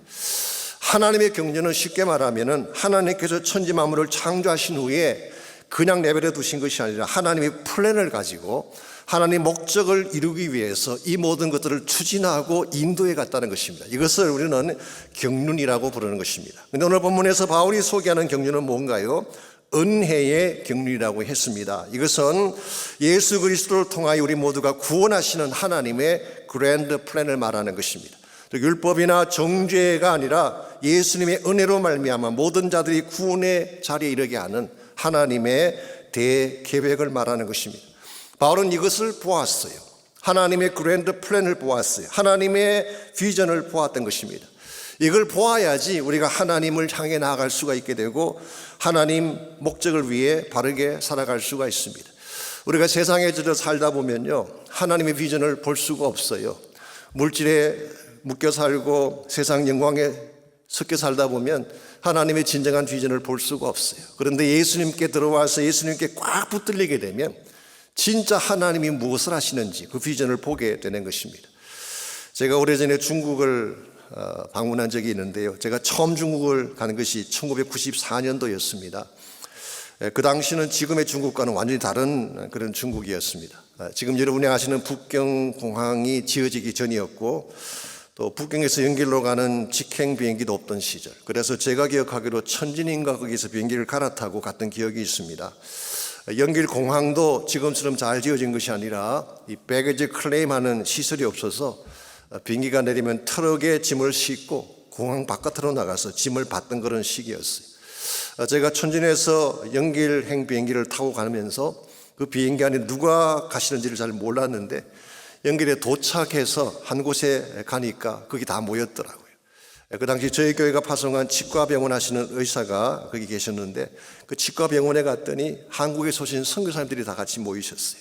하나님의 경륜은 쉽게 말하면은 하나님께서 천지 만물을 창조하신 후에 그냥 내버려 두신 것이 아니라 하나님의 플랜을 가지고 하나님의 목적을 이루기 위해서 이 모든 것들을 추진하고 인도해 갔다는 것입니다. 이것을 우리는 경륜이라고 부르는 것입니다. 그런데 오늘 본문에서 바울이 소개하는 경륜은 뭔가요? 은혜의 경륜이라고 했습니다. 이것은 예수 그리스도를 통하여 우리 모두가 구원하시는 하나님의 그랜드 플랜을 말하는 것입니다. 율법이나 정죄가 아니라 예수님의 은혜로 말미암아 모든 자들이 구원의 자리에 이르게 하는 하나님의 대계획을 말하는 것입니다. 바울은 이것을 보았어요. 하나님의 그랜드 플랜을 보았어요. 하나님의 비전을 보았던 것입니다. 이걸 보아야지 우리가 하나님을 향해 나아갈 수가 있게 되고 하나님 목적을 위해 바르게 살아갈 수가 있습니다. 우리가 세상에 살다 보면요, 하나님의 비전을 볼 수가 없어요. 물질에 묶여 살고 세상 영광에 섞여 살다 보면 하나님의 진정한 비전을 볼 수가 없어요. 그런데 예수님께 들어와서 예수님께 꽉 붙들리게 되면 진짜 하나님이 무엇을 하시는지 그 비전을 보게 되는 것입니다. 제가 오래전에 중국을 방문한 적이 있는데요, 제가 처음 중국을 가는 것이 1994년도였습니다. 그 당시는 지금의 중국과는 완전히 다른 그런 중국이었습니다. 지금 여러분이 아시는 북경공항이 지어지기 전이었고 또 북경에서 연길로 가는 직행 비행기도 없던 시절, 그래서 제가 기억하기로 천진인가 거기서 비행기를 갈아타고 갔던 기억이 있습니다. 연길공항도 지금처럼 잘 지어진 것이 아니라 이 배거지 클레임하는 시설이 없어서 비행기가 내리면 트럭에 짐을 싣고 공항 바깥으로 나가서 짐을 받던 그런 시기였어요. 제가 천진에서 연길행 비행기를 타고 가면서 그 비행기 안에 누가 가시는지를 잘 몰랐는데 연길에 도착해서 한 곳에 가니까 거기 다 모였더라고요. 그 당시 저희 교회가 파송한 치과병원 하시는 의사가 거기 계셨는데 그 치과병원에 갔더니 한국에서 오신 선교사님들이 다 같이 모이셨어요.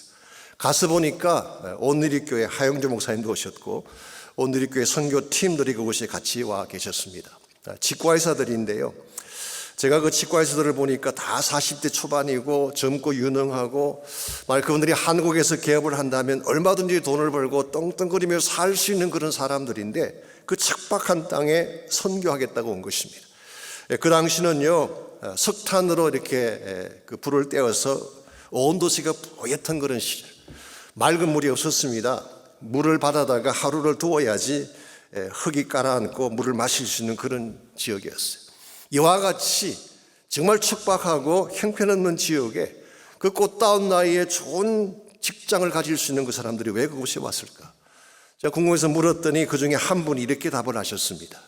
가서 보니까 온누리교회 하영조 목사님도 오셨고 온누리교회 선교팀들이 그곳에 같이 와 계셨습니다. 치과의사들인데요, 제가 그 치과의사들을 보니까 다 40대 초반이고 젊고 유능하고 만약 그분들이 한국에서 개업을 한다면 얼마든지 돈을 벌고 떵떵거리며 살 수 있는 그런 사람들인데 그 척박한 땅에 선교하겠다고 온 것입니다. 그 당시는요, 석탄으로 이렇게 그 불을 떼어서 온 도시가 뽀얗던 그런 시절, 맑은 물이 없었습니다. 물을 받아다가 하루를 두어야지 흙이 깔아앉고 물을 마실 수 있는 그런 지역이었어요. 이와 같이 정말 척박하고 형편없는 지역에 그 꽃다운 나이에 좋은 직장을 가질 수 있는 그 사람들이 왜 그곳에 왔을까? 제가 궁금해서 물었더니 그 중에 한 분이 이렇게 답을 하셨습니다.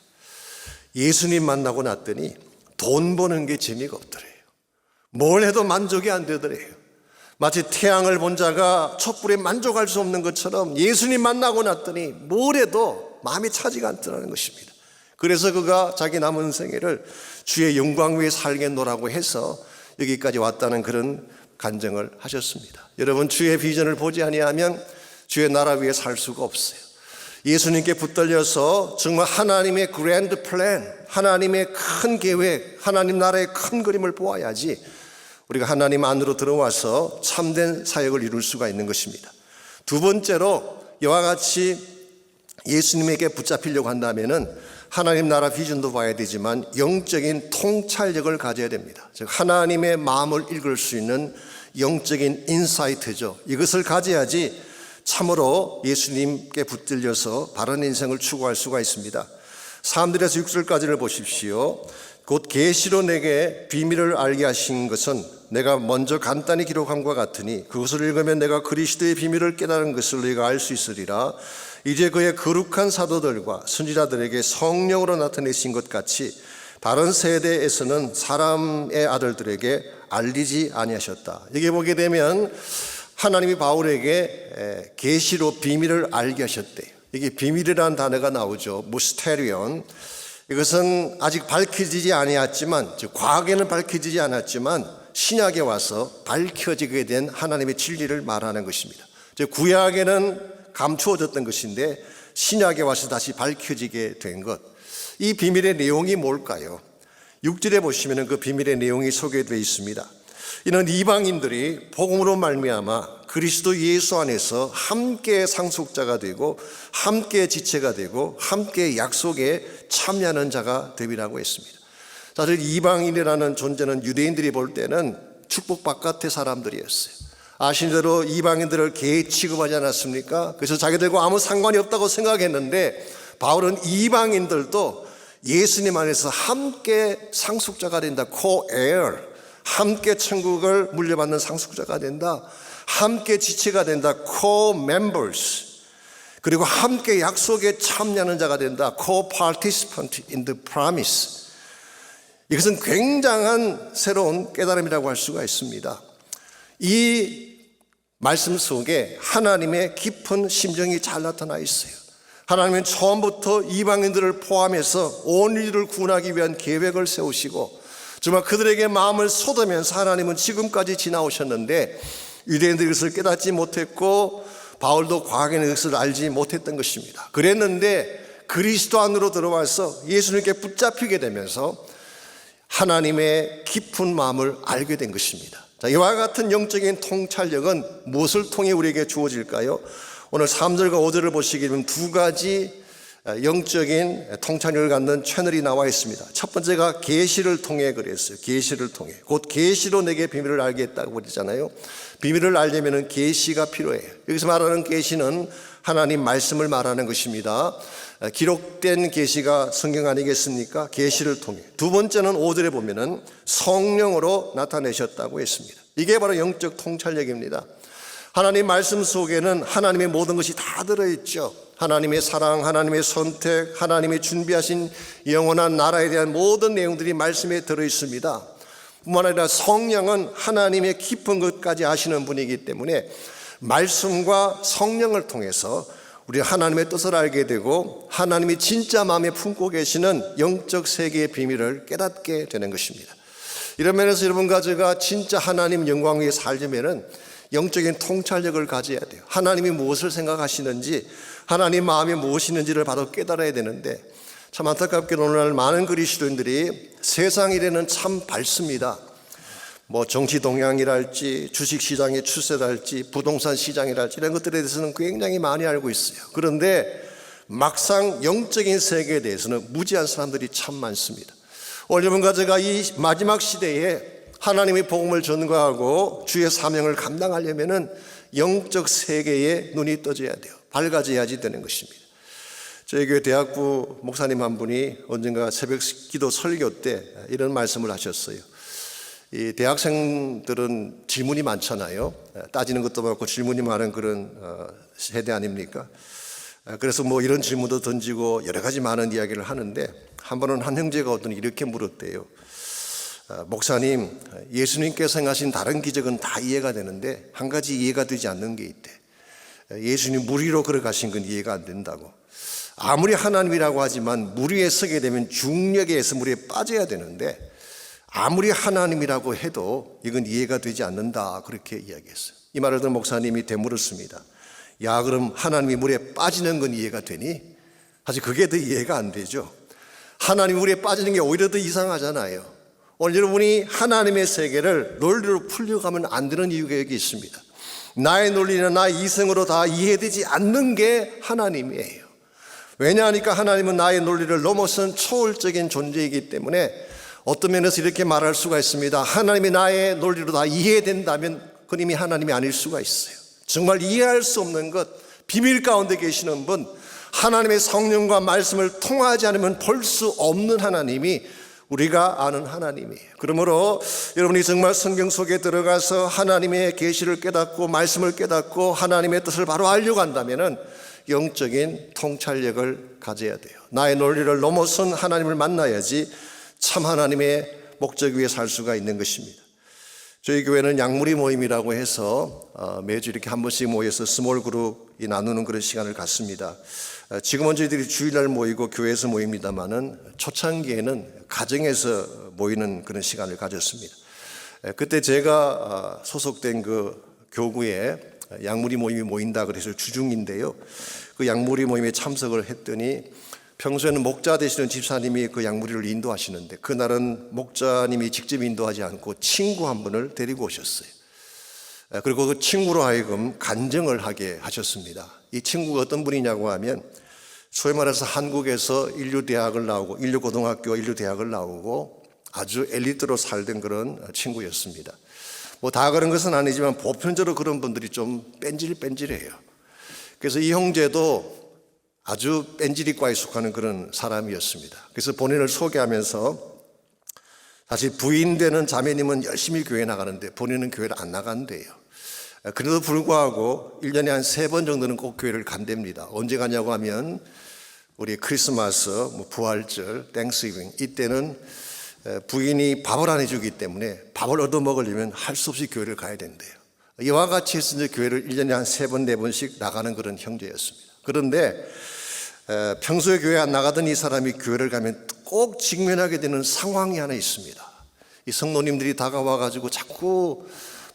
예수님 만나고 났더니 돈 버는 게 재미가 없더래요. 뭘 해도 만족이 안 되더래요. 마치 태양을 본 자가 촛불에 만족할 수 없는 것처럼 예수님 만나고 났더니 뭘 해도 마음이 차지가 않더라는 것입니다. 그래서 그가 자기 남은 생애를 주의 영광 위에 살겠노라고 해서 여기까지 왔다는 그런 간증을 하셨습니다. 여러분, 주의 비전을 보지 아니하면 주의 나라 위에 살 수가 없어요. 예수님께 붙들려서 정말 하나님의 그랜드 플랜, 하나님의 큰 계획, 하나님 나라의 큰 그림을 보아야지 우리가 하나님 안으로 들어와서 참된 사역을 이룰 수가 있는 것입니다. 두 번째로 이와 같이 예수님에게 붙잡히려고 한다면은 하나님 나라 비전도 봐야 되지만 영적인 통찰력을 가져야 됩니다. 즉 하나님의 마음을 읽을 수 있는 영적인 인사이트죠. 이것을 가져야지 참으로 예수님께 붙들려서 바른 인생을 추구할 수가 있습니다. 3절에서 6절까지를 보십시오. 곧 계시로 내게 비밀을 알게 하신 것은 내가 먼저 간단히 기록함과 같으니 그것을 읽으면 내가 그리스도의 비밀을 깨달은 것을 너희가 알 수 있으리라. 이제 그의 거룩한 사도들과 선지자들에게 성령으로 나타내신 것 같이 다른 세대에서는 사람의 아들들에게 알리지 아니하셨다. 여기 보게 되면 하나님이 바울에게 계시로 비밀을 알게 하셨대요. 이게 비밀이라는 단어가 나오죠. 무스테리온. 이것은 아직 밝혀지지 아니었지만, 즉 과거에는 밝혀지지 않았지만 신약에 와서 밝혀지게 된 하나님의 진리를 말하는 것입니다. 즉 구약에는 감추어졌던 것인데 신약에 와서 다시 밝혀지게 된 것. 이 비밀의 내용이 뭘까요? 6절에 보시면 그 비밀의 내용이 소개되어 있습니다. 이는 이방인들이 복음으로 말미암아 그리스도 예수 안에서 함께 상속자가 되고 함께 지체가 되고 함께 약속에 참여하는 자가 되리라고 했습니다. 사실 이방인이라는 존재는 유대인들이 볼 때는 축복 바깥의 사람들이었어요. 아시는 대로 이방인들을 개 취급하지 않았습니까? 그래서 자기들과 아무 상관이 없다고 생각했는데 바울은 이방인들도 예수님 안에서 함께 상속자가 된다. co-heir, 함께 천국을 물려받는 상속자가 된다. 함께 지체가 된다. co-members, 그리고 함께 약속에 참여하는 자가 된다. co-participant in the promise. 이것은 굉장한 새로운 깨달음이라고 할 수가 있습니다. 이 말씀 속에 하나님의 깊은 심정이 잘 나타나 있어요. 하나님은 처음부터 이방인들을 포함해서 온 인류를 구원하기 위한 계획을 세우시고 정말 그들에게 마음을 쏟으면서 하나님은 지금까지 지나오셨는데 유대인들이 그것을 깨닫지 못했고 바울도 과거에는 그것을 알지 못했던 것입니다. 그랬는데 그리스도 안으로 들어와서 예수님께 붙잡히게 되면서 하나님의 깊은 마음을 알게 된 것입니다. 자, 이와 같은 영적인 통찰력은 무엇을 통해 우리에게 주어질까요? 오늘 3절과 5절을 보시게 되면 두 가지 영적인 통찰력을 갖는 채널이 나와 있습니다. 첫 번째가 계시를 통해 그랬어요. 계시를 통해. 곧 계시로 내게 비밀을 알겠다고 그러잖아요. 비밀을 알려면 계시가 필요해요. 여기서 말하는 계시는 하나님 말씀을 말하는 것입니다. 기록된 계시가 성경 아니겠습니까? 계시를 통해. 두 번째는 5절에 보면은 성령으로 나타내셨다고 했습니다. 이게 바로 영적 통찰력입니다. 하나님 말씀 속에는 하나님의 모든 것이 다 들어있죠. 하나님의 사랑, 하나님의 선택, 하나님의 준비하신 영원한 나라에 대한 모든 내용들이 말씀에 들어있습니다. 뿐만 아니라 성령은 하나님의 깊은 것까지 아시는 분이기 때문에 말씀과 성령을 통해서 우리 하나님의 뜻을 알게 되고 하나님이 진짜 마음에 품고 계시는 영적 세계의 비밀을 깨닫게 되는 것입니다. 이런 면에서 여러분과 제가 진짜 하나님 영광 위에 살려면은 영적인 통찰력을 가져야 돼요. 하나님이 무엇을 생각하시는지, 하나님 마음이 무엇이는지를 바로 깨달아야 되는데 참 안타깝게도 오늘날 많은 그리스도인들이 세상 일에는 참 밝습니다. 뭐 정치 동향이랄지 주식시장의 추세랄지 부동산 시장이랄지 이런 것들에 대해서는 굉장히 많이 알고 있어요. 그런데 막상 영적인 세계에 대해서는 무지한 사람들이 참 많습니다. 오늘 여러분과 제가 이 마지막 시대에 하나님의 복음을 전가하고 주의 사명을 감당하려면 영적 세계에 눈이 떠져야 돼요. 밝아져야지 되는 것입니다. 저희 교회 대학부 목사님 한 분이 언젠가 새벽 기도 설교 때 이런 말씀을 하셨어요. 이 대학생들은 질문이 많잖아요. 따지는 것도 많고 질문이 많은 그런 세대 아닙니까? 그래서 뭐 이런 질문도 던지고 여러 가지 많은 이야기를 하는데 한 번은 한 형제가 어떤 이렇게 물었대요. 목사님, 예수님께서 행하신 다른 기적은 다 이해가 되는데 한 가지 이해가 되지 않는 게 있대. 예수님 물 위로 걸어가신 건 이해가 안 된다고. 아무리 하나님이라고 하지만 물 위에 서게 되면 중력에 의해서 물에 빠져야 되는데 아무리 하나님이라고 해도 이건 이해가 되지 않는다, 그렇게 이야기했어요. 이 말을 듣는 목사님이 되물었습니다. 야, 그럼 하나님이 물에 빠지는 건 이해가 되니? 사실 그게 더 이해가 안 되죠. 하나님이 물에 빠지는 게 오히려 더 이상하잖아요. 오늘 여러분이 하나님의 세계를 논리로 풀려가면 안 되는 이유가 여기 있습니다. 나의 논리나 나의 이성으로 다 이해되지 않는 게 하나님이에요. 왜냐하니까 하나님은 나의 논리를 넘어선 초월적인 존재이기 때문에 어떤 면에서 이렇게 말할 수가 있습니다. 하나님이 나의 논리로 다 이해된다면 그건 이미 하나님이 아닐 수가 있어요. 정말 이해할 수 없는 것, 비밀 가운데 계시는 분, 하나님의 성령과 말씀을 통하지 않으면 볼 수 없는 하나님이 우리가 아는 하나님이에요. 그러므로 여러분이 정말 성경 속에 들어가서 하나님의 계시를 깨닫고 말씀을 깨닫고 하나님의 뜻을 바로 알려고 한다면 영적인 통찰력을 가져야 돼요. 나의 논리를 넘어선 하나님을 만나야지 참 하나님의 목적 위에 살 수가 있는 것입니다. 저희 교회는 양무리 모임이라고 해서 매주 이렇게 한 번씩 모여서 스몰 그룹이 나누는 그런 시간을 갖습니다. 지금은 저희들이 주일날 모이고 교회에서 모입니다만은 초창기에는 가정에서 모이는 그런 시간을 가졌습니다. 그때 제가 소속된 그 교구에 양무리 모임이 모인다 그래서 주중인데요. 그 양무리 모임에 참석을 했더니 평소에는 목자 되시는 집사님이 그 양무리를 인도하시는데 그날은 목자님이 직접 인도하지 않고 친구 한 분을 데리고 오셨어요. 그리고 그 친구로 하여금 간증을 하게 하셨습니다. 이 친구가 어떤 분이냐고 하면 소위 말해서 한국에서 인류대학을 나오고 인류고등학교, 인류대학을 나오고 아주 엘리트로 살던 그런 친구였습니다. 뭐 다 그런 것은 아니지만 보편적으로 그런 분들이 좀 뺀질뺀질해요. 그래서 이 형제도 아주 뺀질이과에 속하는 그런 사람이었습니다. 그래서 본인을 소개하면서 사실 부인 되는 자매님은 열심히 교회 나가는데 본인은 교회를 안 나간대요. 그래도 불구하고 1년에 한 3번 정도는 꼭 교회를 간답니다. 언제 가냐고 하면 우리 크리스마스, 부활절, 땡스기빙 이때는 부인이 밥을 안 해주기 때문에 밥을 얻어먹으려면 할 수 없이 교회를 가야 된대요. 이와 같이 해서 이제 교회를 1년에 한 3번, 4번씩 나가는 그런 형제였습니다. 그런데 평소에 교회 안 나가던 이 사람이 교회를 가면 꼭 직면하게 되는 상황이 하나 있습니다. 이 성도님들이 다가와가지고 자꾸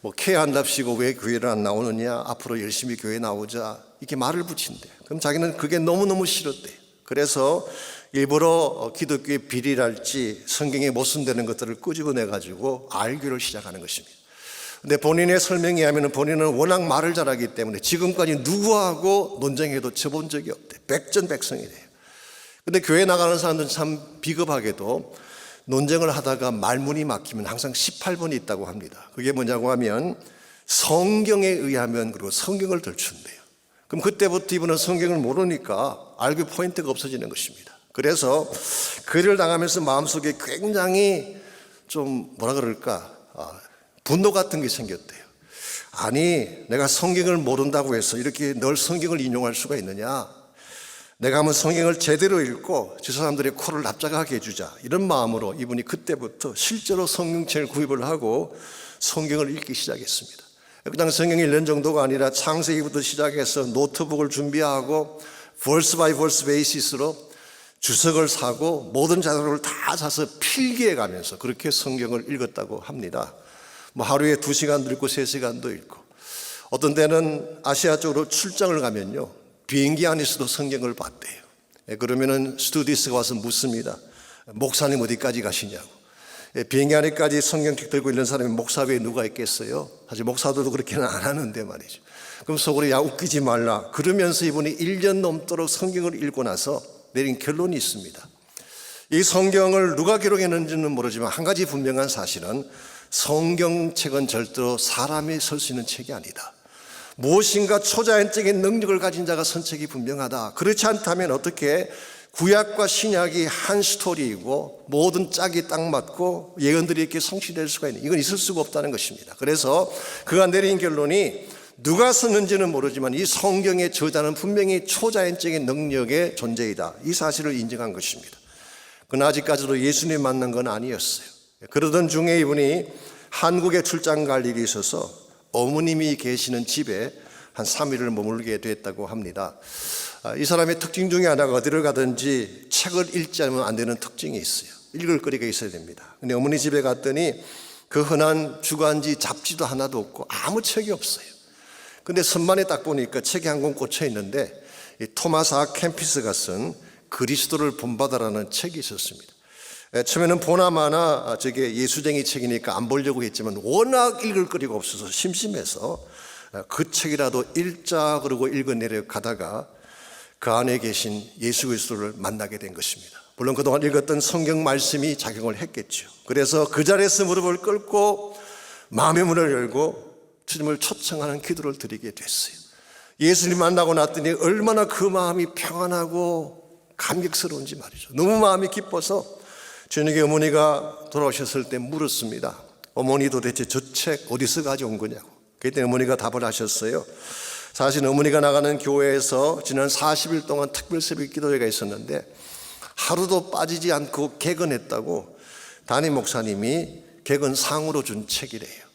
뭐 케어한답시고 왜 교회를 안 나오느냐, 앞으로 열심히 교회 나오자, 이렇게 말을 붙인대. 그럼 자기는 그게 너무너무 싫었대요. 그래서 일부러 기독교의 비리랄지 성경에 못 쓴다는 것들을 끄집어내가지고 알교를 시작하는 것입니다. 근데 본인의 설명에 하면 본인은 워낙 말을 잘하기 때문에 지금까지 누구하고 논쟁해도 져본 적이 없대. 백전백승이래요. 근데 교회 나가는 사람들은 참 비겁하게도 논쟁을 하다가 말문이 막히면 항상 18번이 있다고 합니다. 그게 뭐냐고 하면 성경에 의하면, 그리고 성경을 덜춘대요. 그럼 그때부터 이분은 성경을 모르니까 알교 포인트가 없어지는 것입니다. 그래서 그를 당하면서 마음속에 굉장히 좀 뭐라 그럴까, 분노 같은 게 생겼대요. 아니, 내가 성경을 모른다고 해서 이렇게 널 성경을 인용할 수가 있느냐? 내가 한번 성경을 제대로 읽고 저 사람들의 코를 납작하게 해주자, 이런 마음으로 이분이 그때부터 실제로 성경책을 구입을 하고 성경을 읽기 시작했습니다. 그냥 성경 1년 정도가 아니라 창세기부터 시작해서 노트북을 준비하고 verse by verse basis로 주석을 사고 모든 자료를 다 사서 필기해 가면서 그렇게 성경을 읽었다고 합니다. 뭐 하루에 2시간도 읽고 3시간도 읽고, 어떤 때는 아시아 쪽으로 출장을 가면요, 비행기 안에서도 성경을 봤대요. 그러면은 스튜디스가 와서 묻습니다. 목사님 어디까지 가시냐고. 비행기 안에까지 성경책 들고 있는 사람이 목사 외에 누가 있겠어요? 사실 목사들도 그렇게는 안 하는데 말이죠. 그럼 속으로 야, 웃기지 말라. 그러면서 이분이 1년 넘도록 성경을 읽고 나서 내린 결론이 있습니다. 이 성경을 누가 기록했는지는 모르지만 한 가지 분명한 사실은 성경책은 절대로 사람이 쓸 수 있는 책이 아니다. 무엇인가 초자연적인 능력을 가진 자가 쓴 책이 분명하다. 그렇지 않다면 어떻게 구약과 신약이 한 스토리이고 모든 짝이 딱 맞고 예언들이 이렇게 성취될 수가 있는, 이건 있을 수가 없다는 것입니다. 그래서 그가 내린 결론이 누가 썼는지는 모르지만 이 성경의 저자는 분명히 초자연적인 능력의 존재이다, 이 사실을 인정한 것입니다. 그러나 아직까지도 예수님 만난 건 아니었어요. 그러던 중에 이분이 한국에 출장 갈 일이 있어서 어머님이 계시는 집에 한 3일을 머물게 됐다고 합니다. 이 사람의 특징 중에 하나가 어디를 가든지 책을 읽지 않으면 안 되는 특징이 있어요. 읽을 거리가 있어야 됩니다. 근데 어머니 집에 갔더니 그 흔한 주간지 잡지도 하나도 없고 아무 책이 없어요. 근데 선반에 딱 보니까 책이 한 권 꽂혀 있는데 이 토마스 아 캠피스가 쓴 그리스도를 본받아라는 책이 있었습니다. 처음에는 보나마나 저게 예수쟁이 책이니까 안 보려고 했지만 워낙 읽을 거리가 없어서 심심해서 그 책이라도 읽자 그러고 읽어내려 가다가 그 안에 계신 예수 그리스도를 만나게 된 것입니다. 물론 그동안 읽었던 성경 말씀이 작용을 했겠죠. 그래서 그 자리에서 무릎을 꿇고 마음의 문을 열고 주님을 초청하는 기도를 드리게 됐어요. 예수님 만나고 났더니 얼마나 그 마음이 평안하고 감격스러운지 말이죠. 너무 마음이 기뻐서 저녁에 어머니가 돌아오셨을 때 물었습니다. 어머니 도대체 저 책 어디서 가져온 거냐고. 그때 어머니가 답을 하셨어요. 사실 어머니가 나가는 교회에서 지난 40일 동안 특별 새벽 기도회가 있었는데 하루도 빠지지 않고 개근했다고 담임 목사님이 개근상으로 준 책이래요.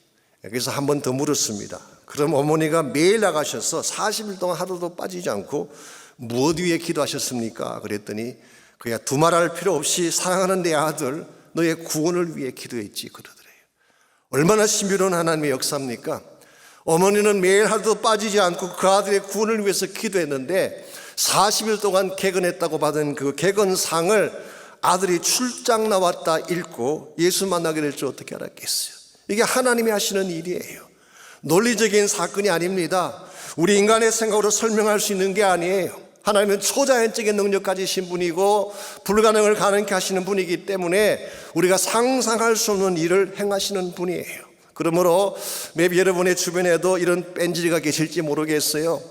그래서 한 번 더 물었습니다. 그럼 어머니가 매일 나가셔서 40일 동안 하루도 빠지지 않고 무엇 위에 기도하셨습니까? 그랬더니 그야 두말할 필요 없이 사랑하는 내 아들 너의 구원을 위해 기도했지 그러더래요. 얼마나 신비로운 하나님의 역사입니까? 어머니는 매일 하루도 빠지지 않고 그 아들의 구원을 위해서 기도했는데 40일 동안 개근했다고 받은 그 개근상을 아들이 출장 나왔다 읽고 예수 만나게 될 줄 어떻게 알았겠어요? 이게 하나님이 하시는 일이에요. 논리적인 사건이 아닙니다. 우리 인간의 생각으로 설명할 수 있는 게 아니에요. 하나님은 초자연적인 능력 가지신 분이고 불가능을 가능케 하시는 분이기 때문에 우리가 상상할 수 없는 일을 행하시는 분이에요. 그러므로 maybe 여러분의 주변에도 이런 뺀질이가 계실지 모르겠어요.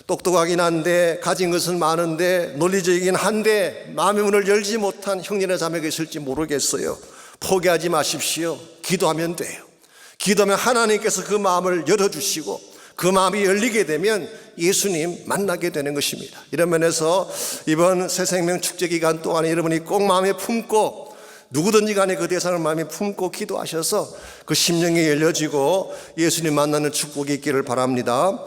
똑똑하긴 한데 가진 것은 많은데 논리적이긴 한데 마음의 문을 열지 못한 형제나 자매가 계실지 모르겠어요. 포기하지 마십시오. 기도하면 돼요. 기도하면 하나님께서 그 마음을 열어주시고 그 마음이 열리게 되면 예수님 만나게 되는 것입니다. 이런 면에서 이번 새생명 축제 기간 동안에 여러분이 꼭 마음에 품고 누구든지 간에 그 대상을 마음에 품고 기도하셔서 그 심령이 열려지고 예수님 만나는 축복이 있기를 바랍니다.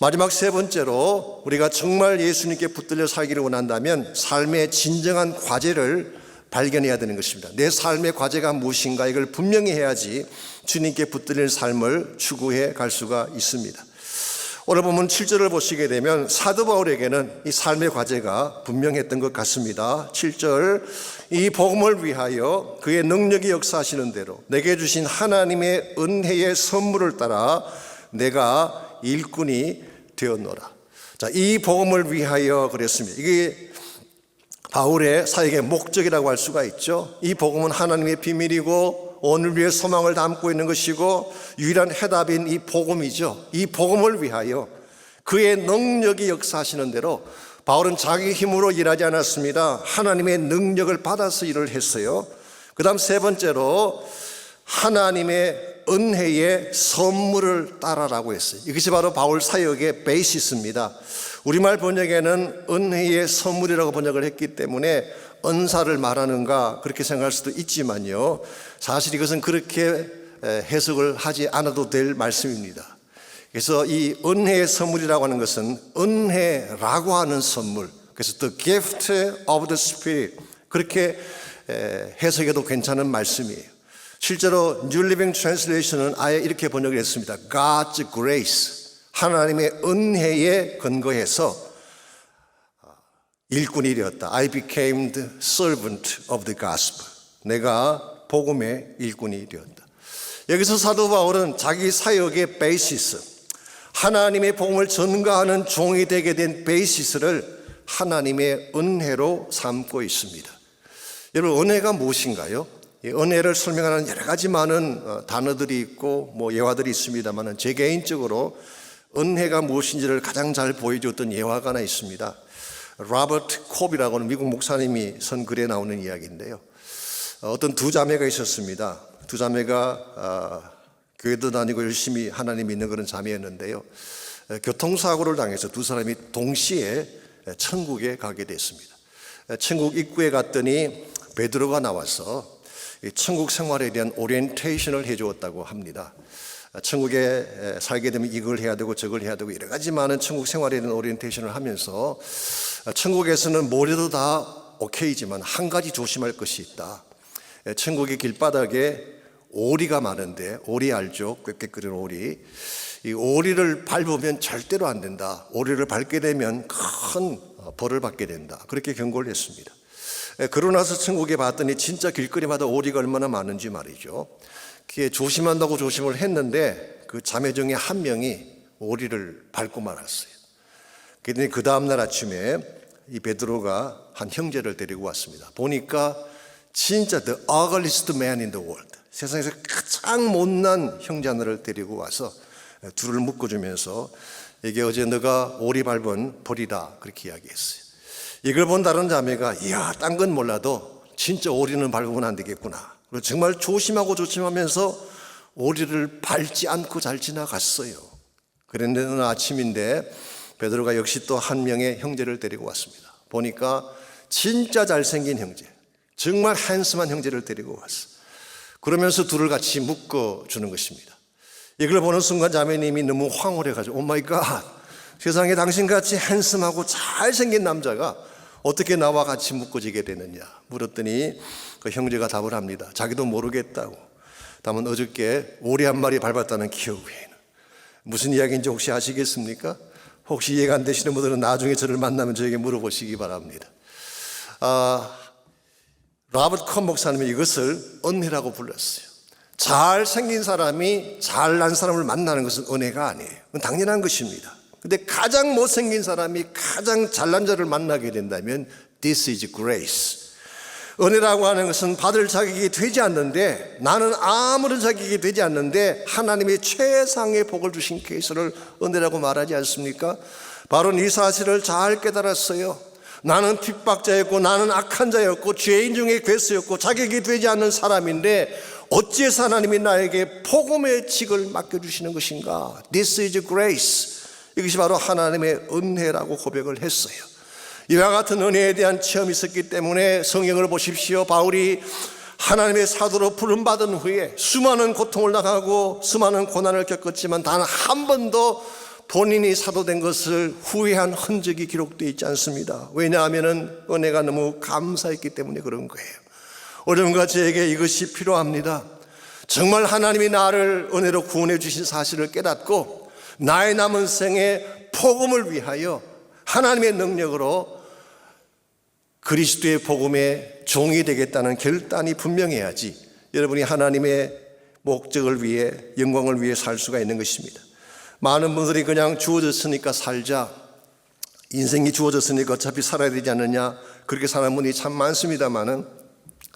마지막 세 번째로 우리가 정말 예수님께 붙들려 살기를 원한다면 삶의 진정한 과제를 발견해야 되는 것입니다. 내 삶의 과제가 무엇인가 이걸 분명히 해야지 주님께 붙들릴 삶을 추구해 갈 수가 있습니다. 오늘 보면 7절을 보시게 되면 사도 바울에게는 이 삶의 과제가 분명했던 것 같습니다. 7절, 이 복음을 위하여 그의 능력이 역사하시는 대로 내게 주신 하나님의 은혜의 선물을 따라 내가 일꾼이 되었노라. 자, 이 복음을 위하여 그랬습니다. 이게 바울의 사역의 목적이라고 할 수가 있죠. 이 복음은 하나님의 비밀이고 오늘 위해 소망을 담고 있는 것이고 유일한 해답인 이 복음이죠. 이 복음을 위하여 그의 능력이 역사하시는 대로 바울은 자기 힘으로 일하지 않았습니다. 하나님의 능력을 받아서 일을 했어요. 그 다음 세 번째로 하나님의 은혜의 선물을 따라라고 했어요. 이것이 바로 바울 사역의 베이시스입니다. 우리말 번역에는 은혜의 선물이라고 번역을 했기 때문에 은사를 말하는가 그렇게 생각할 수도 있지만요, 사실 이것은 그렇게 해석을 하지 않아도 될 말씀입니다. 그래서 이 은혜의 선물이라고 하는 것은 은혜라고 하는 선물, 그래서 the gift of the Spirit, 그렇게 해석해도 괜찮은 말씀이에요. 실제로 New Living Translation은 아예 이렇게 번역을 했습니다. God's grace, 하나님의 은혜에 근거해서 일꾼이 되었다. I became the servant of the gospel. 내가 복음의 일꾼이 되었다. 여기서 사도 바울은 자기 사역의 베이시스, 하나님의 복음을 전가하는 종이 되게 된 베이시스를 하나님의 은혜로 삼고 있습니다. 여러분, 은혜가 무엇인가요? 이 은혜를 설명하는 여러 가지 많은 단어들이 있고 예화들이 있습니다만 제 개인적으로 은혜가 무엇인지를 가장 잘 보여줬던 예화가 하나 있습니다. 로버트 콥이라고 하는 미국 목사님이 쓴 글에 나오는 이야기인데요. 어떤 두 자매가 있었습니다. 두 자매가 교회도 다니고 열심히 하나님 믿는 그런 자매였는데요. 교통사고를 당해서 두 사람이 동시에 천국에 가게 됐습니다. 천국 입구에 갔더니 베드로가 나와서 천국 생활에 대한 오리엔테이션을 해주었다고 합니다. 천국에 살게 되면 이걸 해야 되고 저걸 해야 되고 여러 가지 많은 천국 생활에 대한 오리엔테이션을 하면서 천국에서는 뭐래도 다 오케이지만 한 가지 조심할 것이 있다. 천국의 길바닥에 오리가 많은데, 오리 알죠? 꾀꾀거리는 오리. 이 오리를 밟으면 절대로 안 된다. 오리를 밟게 되면 큰 벌을 받게 된다. 그렇게 경고를 했습니다. 그러고 나서 천국에 봤더니 진짜 길거리마다 오리가 얼마나 많은지 말이죠. 그게 조심한다고 조심을 했는데 그 자매 중에 한 명이 오리를 밟고 말았어요. 그랬더니 그 다음날 아침에 이 베드로가 한 형제를 데리고 왔습니다. 보니까 진짜 the ugliest man in the world, 세상에서 가장 못난 형제 하나를 데리고 와서 둘을 묶어주면서 이게 어제 너가 오리 밟은 벌이다, 그렇게 이야기했어요. 이걸 본 다른 자매가 이야, 딴 건 몰라도 진짜 오리는 밟으면 안 되겠구나. 그리고 정말 조심하고 조심하면서 오리를 밟지 않고 잘 지나갔어요. 그런데 어느 아침인데 베드로가 역시 또 한 명의 형제를 데리고 왔습니다. 보니까 진짜 잘생긴 형제, 정말 핸섬한 형제를 데리고 왔어. 그러면서 둘을 같이 묶어주는 것입니다. 이걸 보는 순간 자매님이 너무 황홀해가지고 오 마이 갓, 세상에 당신같이 핸섬하고 잘생긴 남자가 어떻게 나와 같이 묶어지게 되느냐 물었더니 그 형제가 답을 합니다. 자기도 모르겠다고. 다만 어저께 오리 한 마리 밟았다는 기억 외에는. 무슨 이야기인지 혹시 아시겠습니까? 혹시 이해가 안 되시는 분들은 나중에 저를 만나면 저에게 물어보시기 바랍니다. 로버트 컵 목사님이 이것을 은혜라고 불렀어요. 잘생긴 사람이 잘난 사람을 만나는 것은 은혜가 아니에요. 그건 당연한 것입니다. 근데 가장 못생긴 사람이 가장 잘난 자를 만나게 된다면 This is grace. 은혜라고 하는 것은 받을 자격이 되지 않는데, 나는 아무런 자격이 되지 않는데 하나님의 최상의 복을 주신 케이스를 은혜라고 말하지 않습니까? 바로 이 사실을 잘 깨달았어요. 나는 핍박자였고 나는 악한 자였고 죄인 중에 괴수였고 자격이 되지 않는 사람인데 어찌해서 하나님이 나에게 복음의 직을 맡겨주시는 것인가? This is grace. 이것이 바로 하나님의 은혜라고 고백을 했어요. 이와 같은 은혜에 대한 체험이 있었기 때문에 성경을 보십시오. 바울이 하나님의 사도로 부름받은 후에 수많은 고통을 당하고 수많은 고난을 겪었지만 단 한 번도 본인이 사도된 것을 후회한 흔적이 기록되어 있지 않습니다. 왜냐하면 은혜가 너무 감사했기 때문에 그런 거예요. 어려움과 저에게 이것이 필요합니다. 정말 하나님이 나를 은혜로 구원해 주신 사실을 깨닫고 나의 남은 생에 복음을 위하여 하나님의 능력으로 그리스도의 복음의 종이 되겠다는 결단이 분명해야지 여러분이 하나님의 목적을 위해, 영광을 위해 살 수가 있는 것입니다. 많은 분들이 그냥 주어졌으니까 살자, 인생이 주어졌으니까 어차피 살아야 되지 않느냐, 그렇게 사는 분이 참 많습니다만은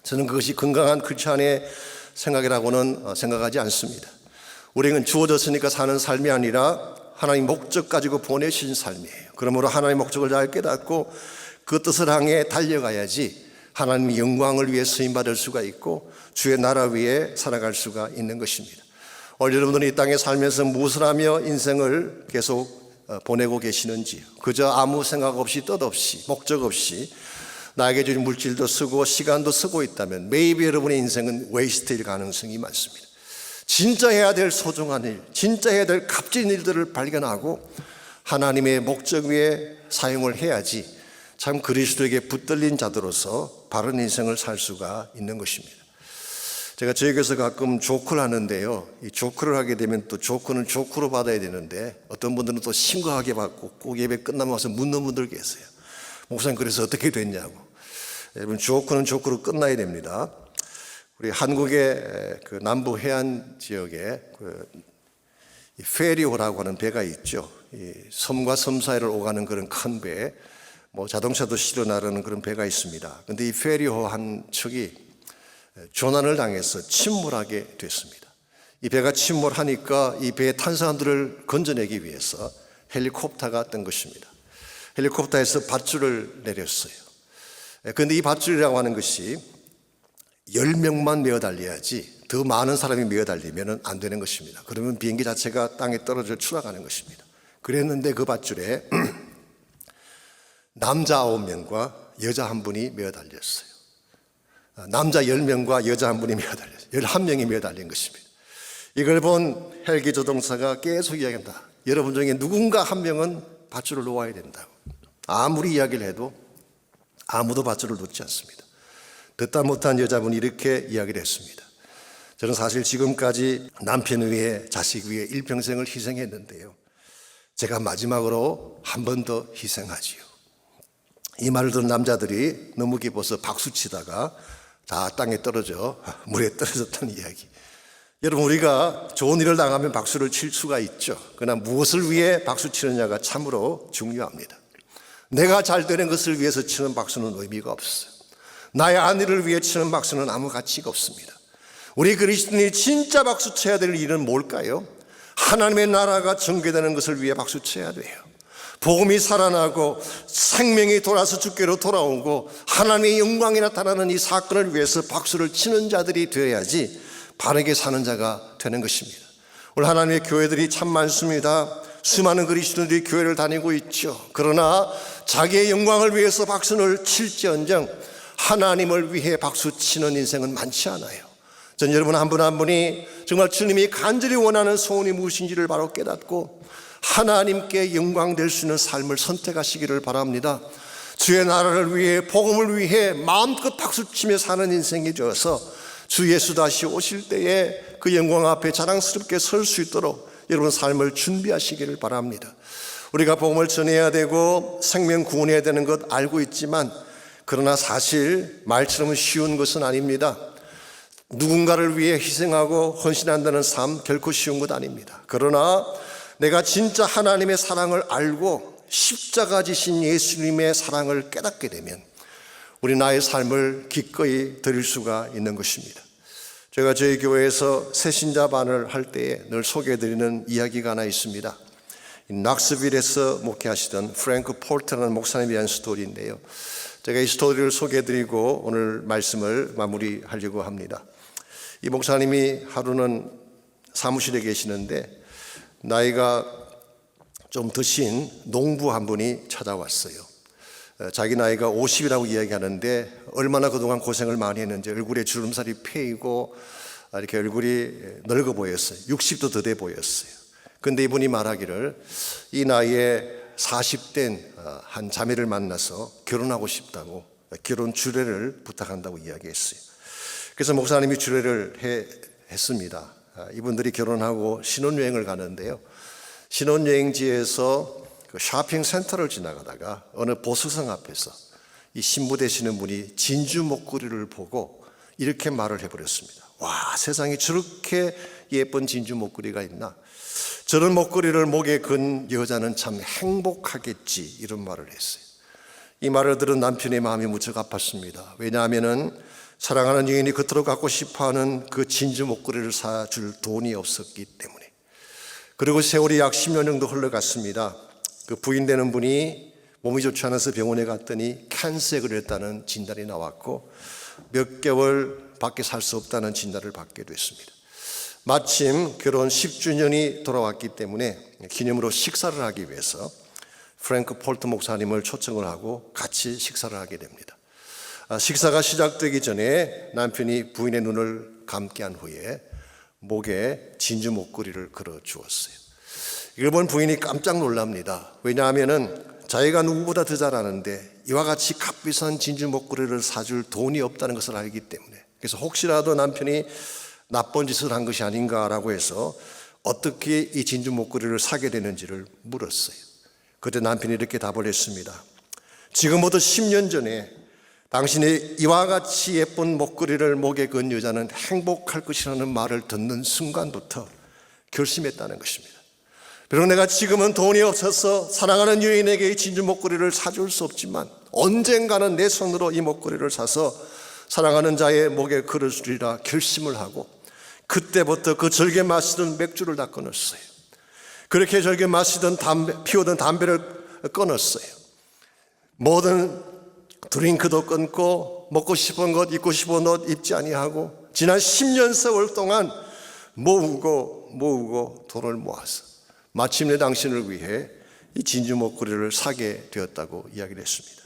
저는 그것이 건강한 크리스찬의 생각이라고는 생각하지 않습니다. 우리는 주어졌으니까 사는 삶이 아니라 하나님 목적 가지고 보내신 삶이에요. 그러므로 하나님의 목적을 잘 깨닫고 그 뜻을 향해 달려가야지 하나님의 영광을 위해 쓰임받을 수가 있고 주의 나라 위에 살아갈 수가 있는 것입니다. 오늘 여러분들이 이 땅에 살면서 무엇을 하며 인생을 계속 보내고 계시는지, 그저 아무 생각 없이 뜻 없이 목적 없이 나에게 주신 물질도 쓰고 시간도 쓰고 있다면 maybe 여러분의 인생은 웨이스트일 가능성이 많습니다. 진짜 해야 될 소중한 일, 진짜 해야 될 값진 일들을 발견하고 하나님의 목적 위에 사용을 해야지 참 그리스도에게 붙들린 자들로서 바른 인생을 살 수가 있는 것입니다. 제가 저희 교회에서 가끔 조크를 하는데요, 이 조크를 하게 되면 또 조크는 조크로 받아야 되는데 어떤 분들은 또 심각하게 받고 꼭 예배 끝나면 와서 묻는 분들 계세요. 목사님 그래서 어떻게 됐냐고. 여러분 조크는 조크로 끝나야 됩니다. 우리 한국의 그 남부 해안 지역에 이 페리호라고 하는 배가 있죠. 이 섬과 섬 사이를 오가는 그런 큰 배, 뭐 자동차도 실어 나르는 그런 배가 있습니다. 근데 이 페리호 한 척이 조난을 당해서 침몰하게 됐습니다. 이 배가 침몰하니까 이 배에 탄 사람들을 건져내기 위해서 헬리콥터가 뜬 것입니다. 헬리콥터에서 밧줄을 내렸어요. 그런데 이 밧줄이라고 하는 것이 10명만 메어 달려야지 더 많은 사람이 메어 달리면 안 되는 것입니다. 그러면 비행기 자체가 땅에 떨어져 추락하는 것입니다. 그랬는데 그 밧줄에 남자 9명과 여자 1분이 메어 달렸어요. 남자 10명과 여자 1분이 메어 달렸어요. 11명이 메어 달린 것입니다. 이걸 본 헬기 조종사가 계속 이야기한다. 여러분 중에 누군가 한 명은 밧줄을 놓아야 된다고. 아무리 이야기를 해도 아무도 밧줄을 놓지 않습니다. 듣다 못한 여자분이 이렇게 이야기를 했습니다. 저는 사실 지금까지 남편 위에 자식 위에 일평생을 희생했는데요, 제가 마지막으로 한 번 더 희생하지요. 이 말을 들은 남자들이 너무 기뻐서 박수치다가 다 땅에 떨어져 물에 떨어졌다는 이야기. 여러분, 우리가 좋은 일을 당하면 박수를 칠 수가 있죠. 그러나 무엇을 위해 박수치느냐가 참으로 중요합니다. 내가 잘 되는 것을 위해서 치는 박수는 의미가 없어요. 나의 아내를 위해 치는 박수는 아무 가치가 없습니다. 우리 그리스도인이 진짜 박수 쳐야 될 일은 뭘까요? 하나님의 나라가 전개되는 것을 위해 박수 쳐야 돼요. 복음이 살아나고 생명이 돌아서 주께로 돌아오고 하나님의 영광이 나타나는 이 사건을 위해서 박수를 치는 자들이 되어야지 바르게 사는 자가 되는 것입니다. 오늘 하나님의 교회들이 참 많습니다. 수많은 그리스도인들이 교회를 다니고 있죠. 그러나 자기의 영광을 위해서 박수를 칠지언정 하나님을 위해 박수 치는 인생은 많지 않아요. 전 여러분 한 분 한 분이 정말 주님이 간절히 원하는 소원이 무엇인지를 바로 깨닫고 하나님께 영광될 수 있는 삶을 선택하시기를 바랍니다. 주의 나라를 위해, 복음을 위해 마음껏 박수치며 사는 인생이 되어서 주 예수 다시 오실 때에 그 영광 앞에 자랑스럽게 설 수 있도록 여러분 삶을 준비하시기를 바랍니다. 우리가 복음을 전해야 되고 생명 구원해야 되는 것 알고 있지만, 그러나 사실 말처럼 쉬운 것은 아닙니다. 누군가를 위해 희생하고 헌신한다는 삶 결코 쉬운 것 아닙니다. 그러나 내가 진짜 하나님의 사랑을 알고 십자가 지신 예수님의 사랑을 깨닫게 되면 우리 나의 삶을 기꺼이 드릴 수가 있는 것입니다. 제가 저희 교회에서 새신자반을 할 때에 늘 소개해드리는 이야기가 하나 있습니다. 낙스빌에서 목회하시던 프랭크 폴트라는 목사님에 대한 스토리인데요, 제가 이 스토리를 소개해드리고 오늘 말씀을 마무리하려고 합니다. 이 목사님이 하루는 사무실에 계시는데 나이가 좀 드신 농부 한 분이 찾아왔어요. 자기 나이가 50이라고 이야기하는데 얼마나 그동안 고생을 많이 했는지 얼굴에 주름살이 패이고 이렇게 얼굴이 늙어 보였어요. 60도 더 돼 보였어요. 근데 이분이 말하기를 이 나이에 40된 한 자매를 만나서 결혼하고 싶다고 결혼 주례를 부탁한다고 이야기했어요. 그래서 목사님이 주례를 했습니다. 이분들이 결혼하고 신혼여행을 가는데요. 신혼여행지에서 그 쇼핑센터를 지나가다가 어느 보수성 앞에서 이 신부 되시는 분이 진주 목걸이를 보고 이렇게 말을 해버렸습니다. 와, 세상에 저렇게 예쁜 진주 목걸이가 있나? 저런 목걸이를 목에 건 여자는 참 행복하겠지, 이런 말을 했어요. 이 말을 들은 남편의 마음이 무척 아팠습니다. 왜냐하면 사랑하는 여인이 그토록 갖고 싶어하는 그 진주 목걸이를 사줄 돈이 없었기 때문에. 그리고 세월이 약 10년 정도 흘러갔습니다. 그 부인 되는 분이 몸이 좋지 않아서 병원에 갔더니 캔서에 걸렸다는 진단이 나왔고 몇 개월 밖에 살 수 없다는 진단을 받게 됐습니다. 마침 결혼 10주년이 돌아왔기 때문에 기념으로 식사를 하기 위해서 프랭크 폴트 목사님을 초청을 하고 같이 식사를 하게 됩니다. 식사가 시작되기 전에 남편이 부인의 눈을 감게 한 후에 목에 진주 목걸이를 걸어 주었어요. 이걸 본 부인이 깜짝 놀랍니다. 왜냐하면 자기가 누구보다 더 잘 아는데 이와 같이 값비싼 진주 목걸이를 사줄 돈이 없다는 것을 알기 때문에, 그래서 혹시라도 남편이 나쁜 짓을 한 것이 아닌가라고 해서 어떻게 이 진주 목걸이를 사게 되는지를 물었어요. 그때 남편이 이렇게 답을 했습니다. 지금부터 10년 전에 당신의 이와 같이 예쁜 목걸이를 목에 건 여자는 행복할 것이라는 말을 듣는 순간부터 결심했다는 것입니다. 비록 내가 지금은 돈이 없어서 사랑하는 여인에게 이 진주 목걸이를 사줄 수 없지만 언젠가는 내 손으로 이 목걸이를 사서 사랑하는 자의 목에 걸어주리라 결심을 하고 그때부터 그 즐겨 마시던 맥주를 다 끊었어요. 그렇게 즐겨 마시던 피우던 담배를 끊었어요. 모든 드링크도 끊고 먹고 싶은 것, 입고 싶은 옷 입지 아니하고 지난 10년 세월 동안 모으고 돈을 모아서 마침내 당신을 위해 이 진주 목걸이를 사게 되었다고 이야기를 했습니다.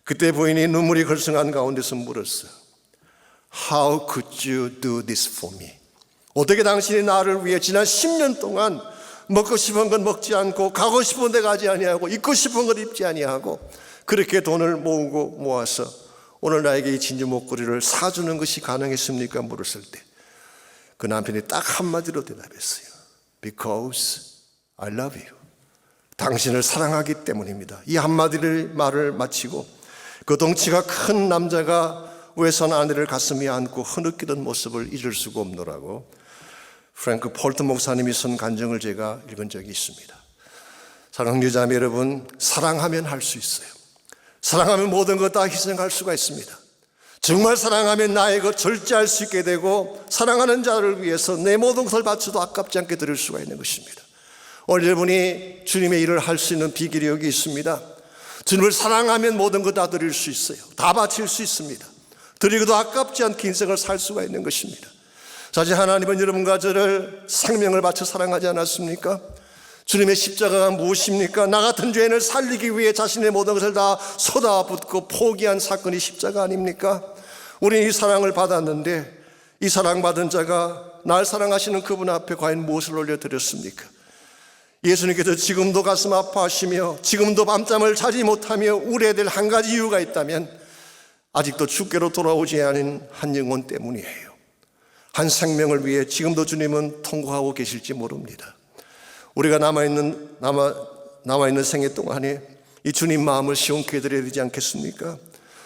그때 부인이 눈물이 글썽한 가운데서 물었어요. How could you do this for me? 어떻게 당신이 나를 위해 지난 10년 동안 먹고 싶은 건 먹지 않고 가고 싶은 데 가지 아니하고 입고 싶은 걸 입지 아니하고 그렇게 돈을 모으고 모아서 오늘 나에게 이 진주 목걸이를 사주는 것이 가능했습니까? 물었을 때 그 남편이 딱 한마디로 대답했어요. Because I love you. 당신을 사랑하기 때문입니다. 이 한마디를 말을 마치고 그 덩치가 큰 남자가 외선 아내를 가슴에 안고 흐느끼던 모습을 잊을 수가 없노라고 프랭크 폴트 목사님이 쓴 간증을 제가 읽은 적이 있습니다. 사랑하는 자매 여러분, 사랑하면 할 수 있어요. 사랑하면 모든 것 다 희생할 수가 있습니다. 정말 사랑하면 나의 것 절제할 수 있게 되고 사랑하는 자를 위해서 내 모든 것을 바쳐도 아깝지 않게 드릴 수가 있는 것입니다. 오늘 여러분이 주님의 일을 할 수 있는 비결이 여기 있습니다. 주님을 사랑하면 모든 것 다 드릴 수 있어요. 다 바칠 수 있습니다. 드리고도 아깝지 않게 인생을 살 수가 있는 것입니다. 사실 하나님은 여러분과 저를 생명을 바쳐 사랑하지 않았습니까? 주님의 십자가가 무엇입니까? 나 같은 죄인을 살리기 위해 자신의 모든 것을 다 쏟아붓고 포기한 사건이 십자가 아닙니까? 우리는 이 사랑을 받았는데 이 사랑받은 자가 날 사랑하시는 그분 앞에 과연 무엇을 올려드렸습니까? 예수님께서 지금도 가슴 아파하시며 지금도 밤잠을 자지 못하며 울어야 될 한 가지 이유가 있다면 아직도 주께로 돌아오지 않은 한 영혼 때문이에요. 한 생명을 위해 지금도 주님은 통곡하고 계실지 모릅니다. 우리가 남아있는 생애 동안에 이 주님 마음을 시원케 해드려야 되지 않겠습니까?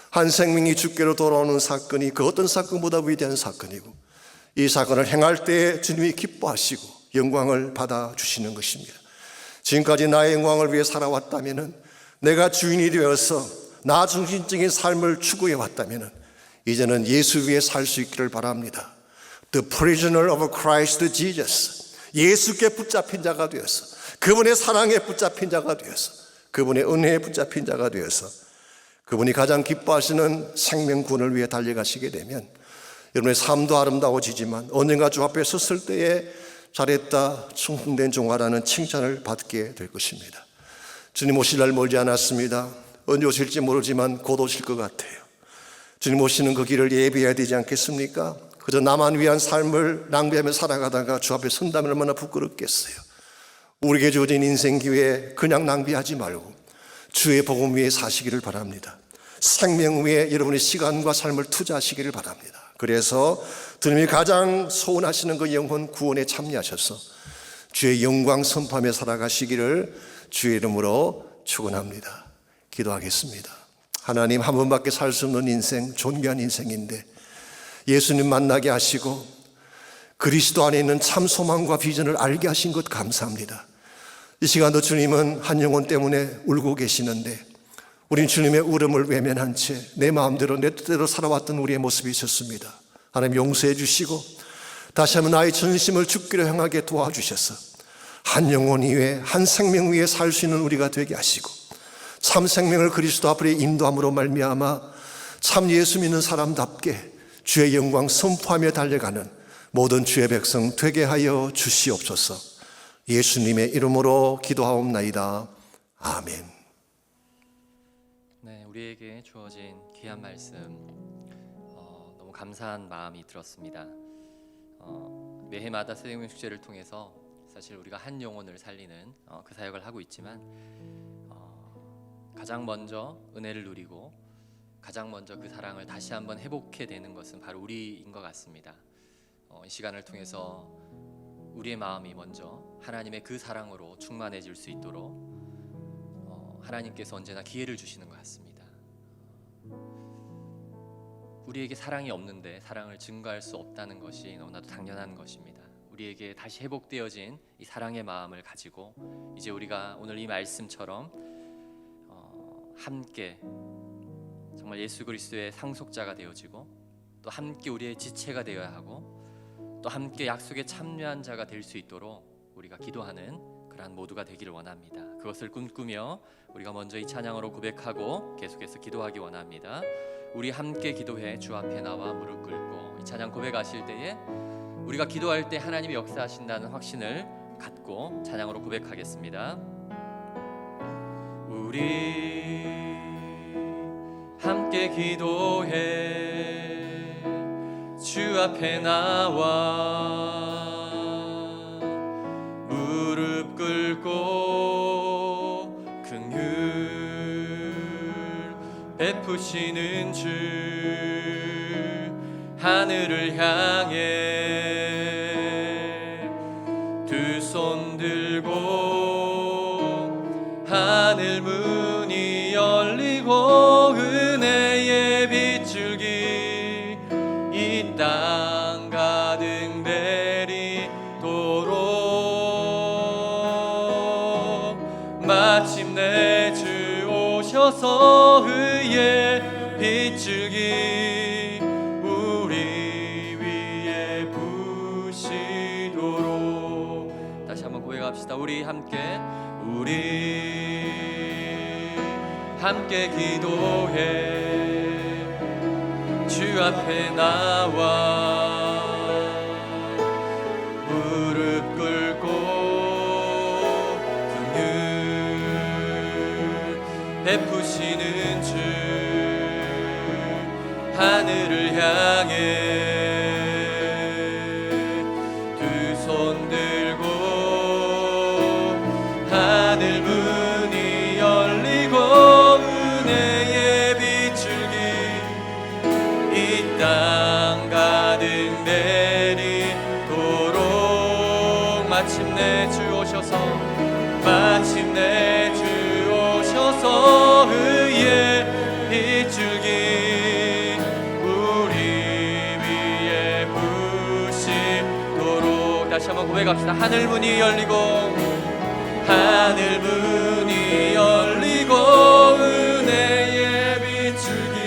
한 생명이 주께로 돌아오는 사건이 그 어떤 사건보다 위대한 사건이고 이 사건을 행할 때에 주님이 기뻐하시고 영광을 받아주시는 것입니다. 지금까지 나의 영광을 위해 살아왔다면, 내가 주인이 되어서 나 중심적인 삶을 추구해 왔다면 이제는 예수 위에 살 수 있기를 바랍니다. The prisoner of Christ Jesus. 예수께 붙잡힌 자가 되어서 그분의 사랑에 붙잡힌 자가 되어서 그분의 은혜에 붙잡힌 자가 되어서 그분이 가장 기뻐하시는 생명군을 위해 달려가시게 되면 여러분의 삶도 아름다워지지만 언젠가 주 앞에 섰을 때에 잘했다, 충성된 종아라는 칭찬을 받게 될 것입니다. 주님 오실 날 멀지 않았습니다. 언제 오실지 모르지만 곧 오실 것 같아요. 주님 오시는 그 길을 예비해야 되지 않겠습니까? 그저 나만 위한 삶을 낭비하며 살아가다가 주 앞에 선다면 얼마나 부끄럽겠어요. 우리에게 주어진 인생 기회 그냥 낭비하지 말고 주의 복음 위에 사시기를 바랍니다. 생명 위에 여러분의 시간과 삶을 투자하시기를 바랍니다. 그래서 주님이 가장 소원하시는 그 영혼 구원에 참여하셔서 주의 영광 선포하며 살아가시기를 주의 이름으로 축원합니다. 기도하겠습니다. 하나님, 한 번밖에 살 수 없는 인생, 존귀한 인생인데 예수님 만나게 하시고 그리스도 안에 있는 참 소망과 비전을 알게 하신 것 감사합니다. 이 시간도 주님은 한 영혼 때문에 울고 계시는데 우린 주님의 울음을 외면한 채 내 마음대로 내 뜻대로 살아왔던 우리의 모습이 있었습니다. 하나님 용서해 주시고 다시 한번 나의 전심을 주기로 향하게 도와주셔서 한 영혼 위에 한 생명 위에 살 수 있는 우리가 되게 하시고 참 생명을 그리스도 앞으로 인도함으로 말미암아 참 예수 믿는 사람답게 주의 영광 선포하며 달려가는 모든 주의 백성 되게 하여 주시옵소서. 예수님의 이름으로 기도하옵나이다. 아멘. 네, 우리에게 주어진 귀한 말씀 너무 감사한 마음이 들었습니다. 매해마다 새생명 축제를 통해서 사실 우리가 한 영혼을 살리는 그 사역을 하고 있지만 가장 먼저 은혜를 누리고 가장 먼저 그 사랑을 다시 한번 회복해 되는 것은 바로 우리인 것 같습니다. 이 시간을 통해서 우리의 마음이 먼저 하나님의 그 사랑으로 충만해질 수 있도록 하나님께서 언제나 기회를 주시는 것 같습니다. 우리에게 사랑이 없는데 사랑을 증거할 수 없다는 것이 너무나도 당연한 것입니다. 우리에게 다시 회복되어진 이 사랑의 마음을 가지고 이제 우리가 오늘 이 말씀처럼 함께 정말 예수 그리스도의 상속자가 되어지고 또 함께 우리의 지체가 되어야 하고 또 함께 약속에 참여한 자가 될 수 있도록 우리가 기도하는 그러한 모두가 되기를 원합니다. 그것을 꿈꾸며 우리가 먼저 이 찬양으로 고백하고 계속해서 기도하기 원합니다. 우리 함께 기도해 주 앞에 나와 무릎 꿇고 이 찬양 고백하실 때에 우리가 기도할 때 하나님이 역사하신다는 확신을 갖고 찬양으로 고백하겠습니다. 우리 함께 기도해 주 앞에 나와 무릎 꿇고 긍휼 베푸시는 주 하늘을 향해 두 손 들고 하늘 문이 열리고 은혜의 빗줄기 이 땅 가득 내리도록 마침내 주 오셔서 의의 빗줄기 우리 위에 부시도록 다시 한번 고백합시다. 우리 함께 기도해 주 앞에 나와 무릎 꿇고 긍휼 베푸시는 주 하늘을 향해 두 손 들고 하늘 문이 열리고 은혜의 빗줄기 이 땅 가득 내리도록 마침내 주 오셔서 의의 빗줄기 우리 위에 부시도록 다시 한번 고백합시다. 하늘 문이 열리고 은혜의 빗줄기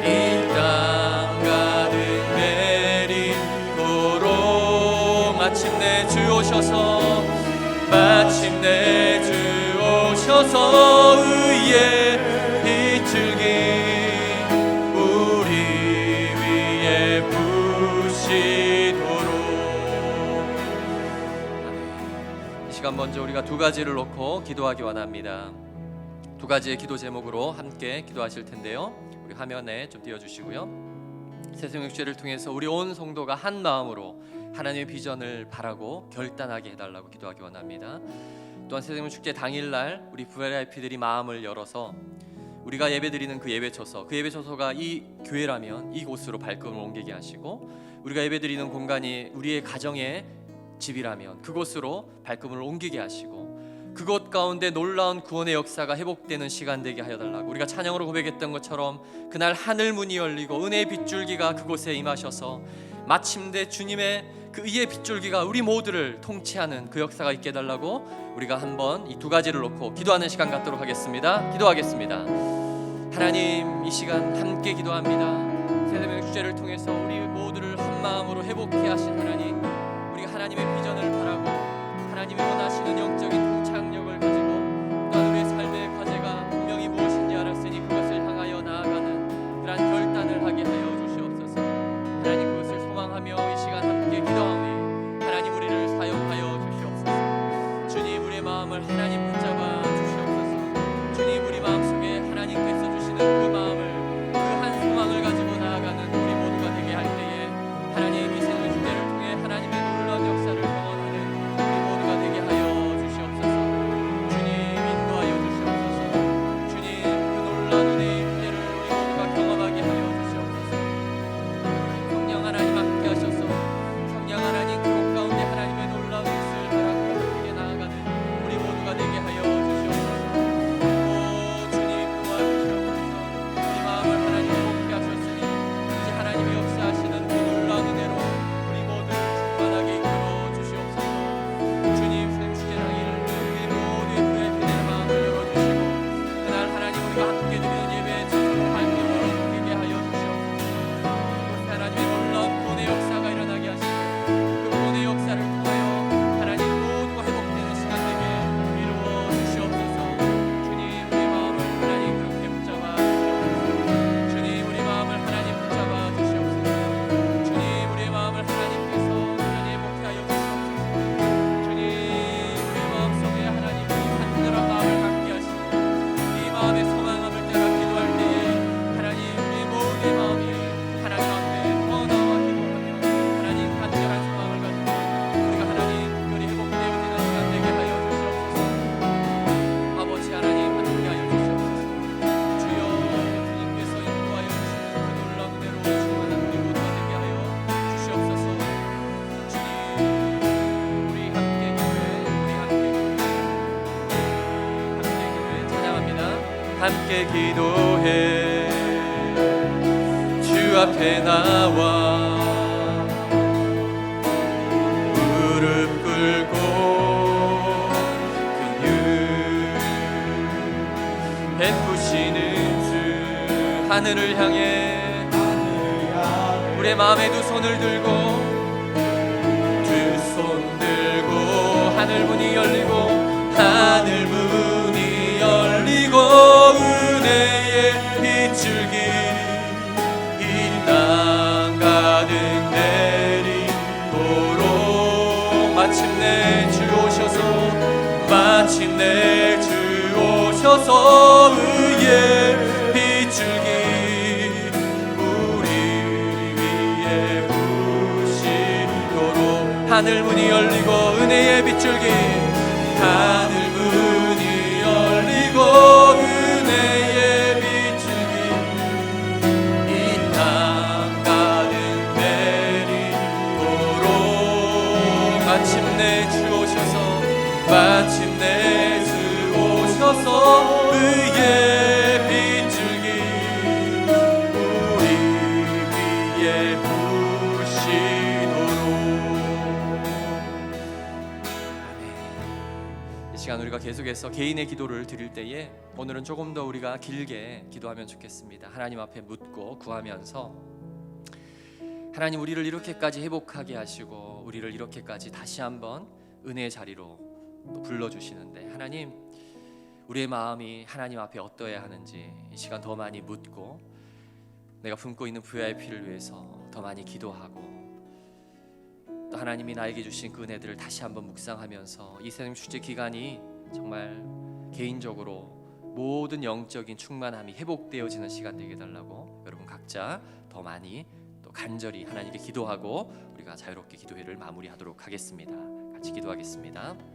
이 땅 가득 내리도록 마침내 주 오셔서 의의 빗줄기 우리 위에 부시도록. 이 시간 먼저 우리가 두 가지를 놓고 기도하기 원합니다. 두 가지의 기도 제목으로 함께 기도하실 텐데요. 우리 화면에 좀 띄워주시고요. 새생명 축제를 통해서 우리 온 성도가 한 마음으로 하나님의 비전을 바라고 결단하게 해달라고 기도하기 원합니다. 또한 새생명 축제 당일날 우리 VIP들이 마음을 열어서 우리가 예배드리는 그 예배처소가 이 교회라면 이곳으로 발걸음을 옮기게 하시고, 우리가 예배드리는 공간이 우리의 가정의 집이라면 그곳으로 발걸음을 옮기게 하시고, 그곳 가운데 놀라운 구원의 역사가 회복되는 시간 되게 하여 달라고, 우리가 찬양으로 고백했던 것처럼 그날 하늘 문이 열리고 은혜의 빗줄기가 그곳에 임하셔서 마침내 주님의 그 의의 빗줄기가 우리 모두를 통치하는 그 역사가 있게 해달라고 우리가 한번 이 두 가지를 놓고 기도하는 시간 갖도록 하겠습니다. 기도하겠습니다. 하나님, 이 시간 함께 기도합니다. 새생명 축제를 통해서 우리 모두를 한 마음으로 회복해 하신 하나님, 우리가 하나님의 비전을 바라고 하나님이 원하시는 영적인 통찰력을 가지고 또한 우리의 삶의 과제가 분명히 무엇인지 알았으니 그것을 향하여 나아가는 그러한 결단을 하게 하여 주시옵소서. 하나님, 그것을 소망하며 이 시간 함께 기도하오니 하나님, 우리를 사용하여 주시옵소서. 주님, 우리의 마음을 하나님 붙잡아 주시옵소서. 주님, 우리 마음속에 하나님께서 주시는 그 마음을, 그 한 소망을 가지고 나아가는 우리 모두가 되게 할 때에 하나님, 이 새생명 축제를 통해 하나님의 놀라운 역사를 경험하는 우리 모두가 되게 하여 주시옵소서. 주님, 인도하여 주시옵소서. 주님, 그 놀라운 은혜의 축제를 우리 모두가 경험하게 하여 주시옵소서. 성령 하나님 함께 하셔서 성령 하나님 그곳 가운데 하나님의 놀라운 뜻을 바라고 함께 나아가는 우리 모두가 되게 하여 주시옵소서. 오 주님, 도와주시옵소서. 우리 마음을 하나님 회복케 하셨으니 이제 하나님의 역사하시는 그 놀라운 은혜로 우리 모두를 충만하게 이끌어 주시옵소서. 주님, 생축제 당일 우리 모두의 VIP들의 마음을 열어주시고 그날 하나님 우리가 함께 드리는 예배의 전통을 발걸음을 옮기게 하여 주시옵소서. 그곳에 하나님의 놀라운 구원의 역사가 일어나게 하시고 그 구원의 역사를 통하여 하나님 모두가 회복되는 시간 되게 이루어 주시옵소서. 주님, 우리 마음을 하나님 그렇게 붙잡아 주시옵소서. 주님, 우리 마음을 하나님 붙잡아 주시옵소서. 주님, 우리의 마음을 하나님께서 온전히 회복케 하여 주시옵소서. 주님, 우리의 마음속에 하나님이 간절한 마음을 갖게 하시고 이 마음의 소망함을 따라 기도할 때에 하나님, 우리 모두의 마음이 하나님 앞에 번화와 기도하며 하나님 간절한 소망을 가지고 우리가 하나님 특별히 회복되어지는 시간 되게 하여 주시옵소서. 아버지 하나님, 함께 하여 주시옵소서. 주여, 주님께서 인도하여 주시는 그 놀라운 은혜로 충만한 우리 모두가 되게 하여 주시옵소서. 주님, 우리 함께 교회, 우리 함께 교회, 함께 교회 찬양합니다. 함께 기도해 주 앞에 나와 무릎 꿇고 긍휼 베푸시는 주 하늘을 향해 우리의 마음에 두 손을 들고 두 손 들고 하늘 문이 열리고 하늘 문이 열리고 은혜의 빗줄기 이 땅 가득 내리도록 마침내 주 오셔서 의의 빗줄기 우리 위에 부시도록 하늘 문이 열리고 은혜의 빗줄기 하늘 문이 열리고 은혜의 빗줄기 이 땅 가득 내리도록 마침내 주 오셔서 의의 빗줄기 우리 위에 부시도록. 이 시간 우리가 계속해서 개인의 기도를 드릴 때에 오늘은 조금 더 우리가 길게 기도하면 좋겠습니다. 하나님 앞에 묻고 구하면서 하나님, 우리를 이렇게까지 회복하게 하시고 우리를 이렇게까지 다시 한번 은혜의 자리로 또 불러주시는데 하나님, 우리의 마음이 하나님 앞에 어떠해야 하는지 이 시간 더 많이 묻고 내가 품고 있는 VIP를 위해서 더 많이 기도하고 또 하나님이 나에게 주신 그 은혜들을 다시 한번 묵상하면서 이 새생명 축제 기간이 정말 개인적으로 모든 영적인 충만함이 회복되어지는 시간 되게 해달라고 여러분 각자 더 많이 또 간절히 하나님께 기도하고 우리가 우리가 자유롭게 기도회를 마무리하도록 하겠습니다. 같이 기도하겠습니다.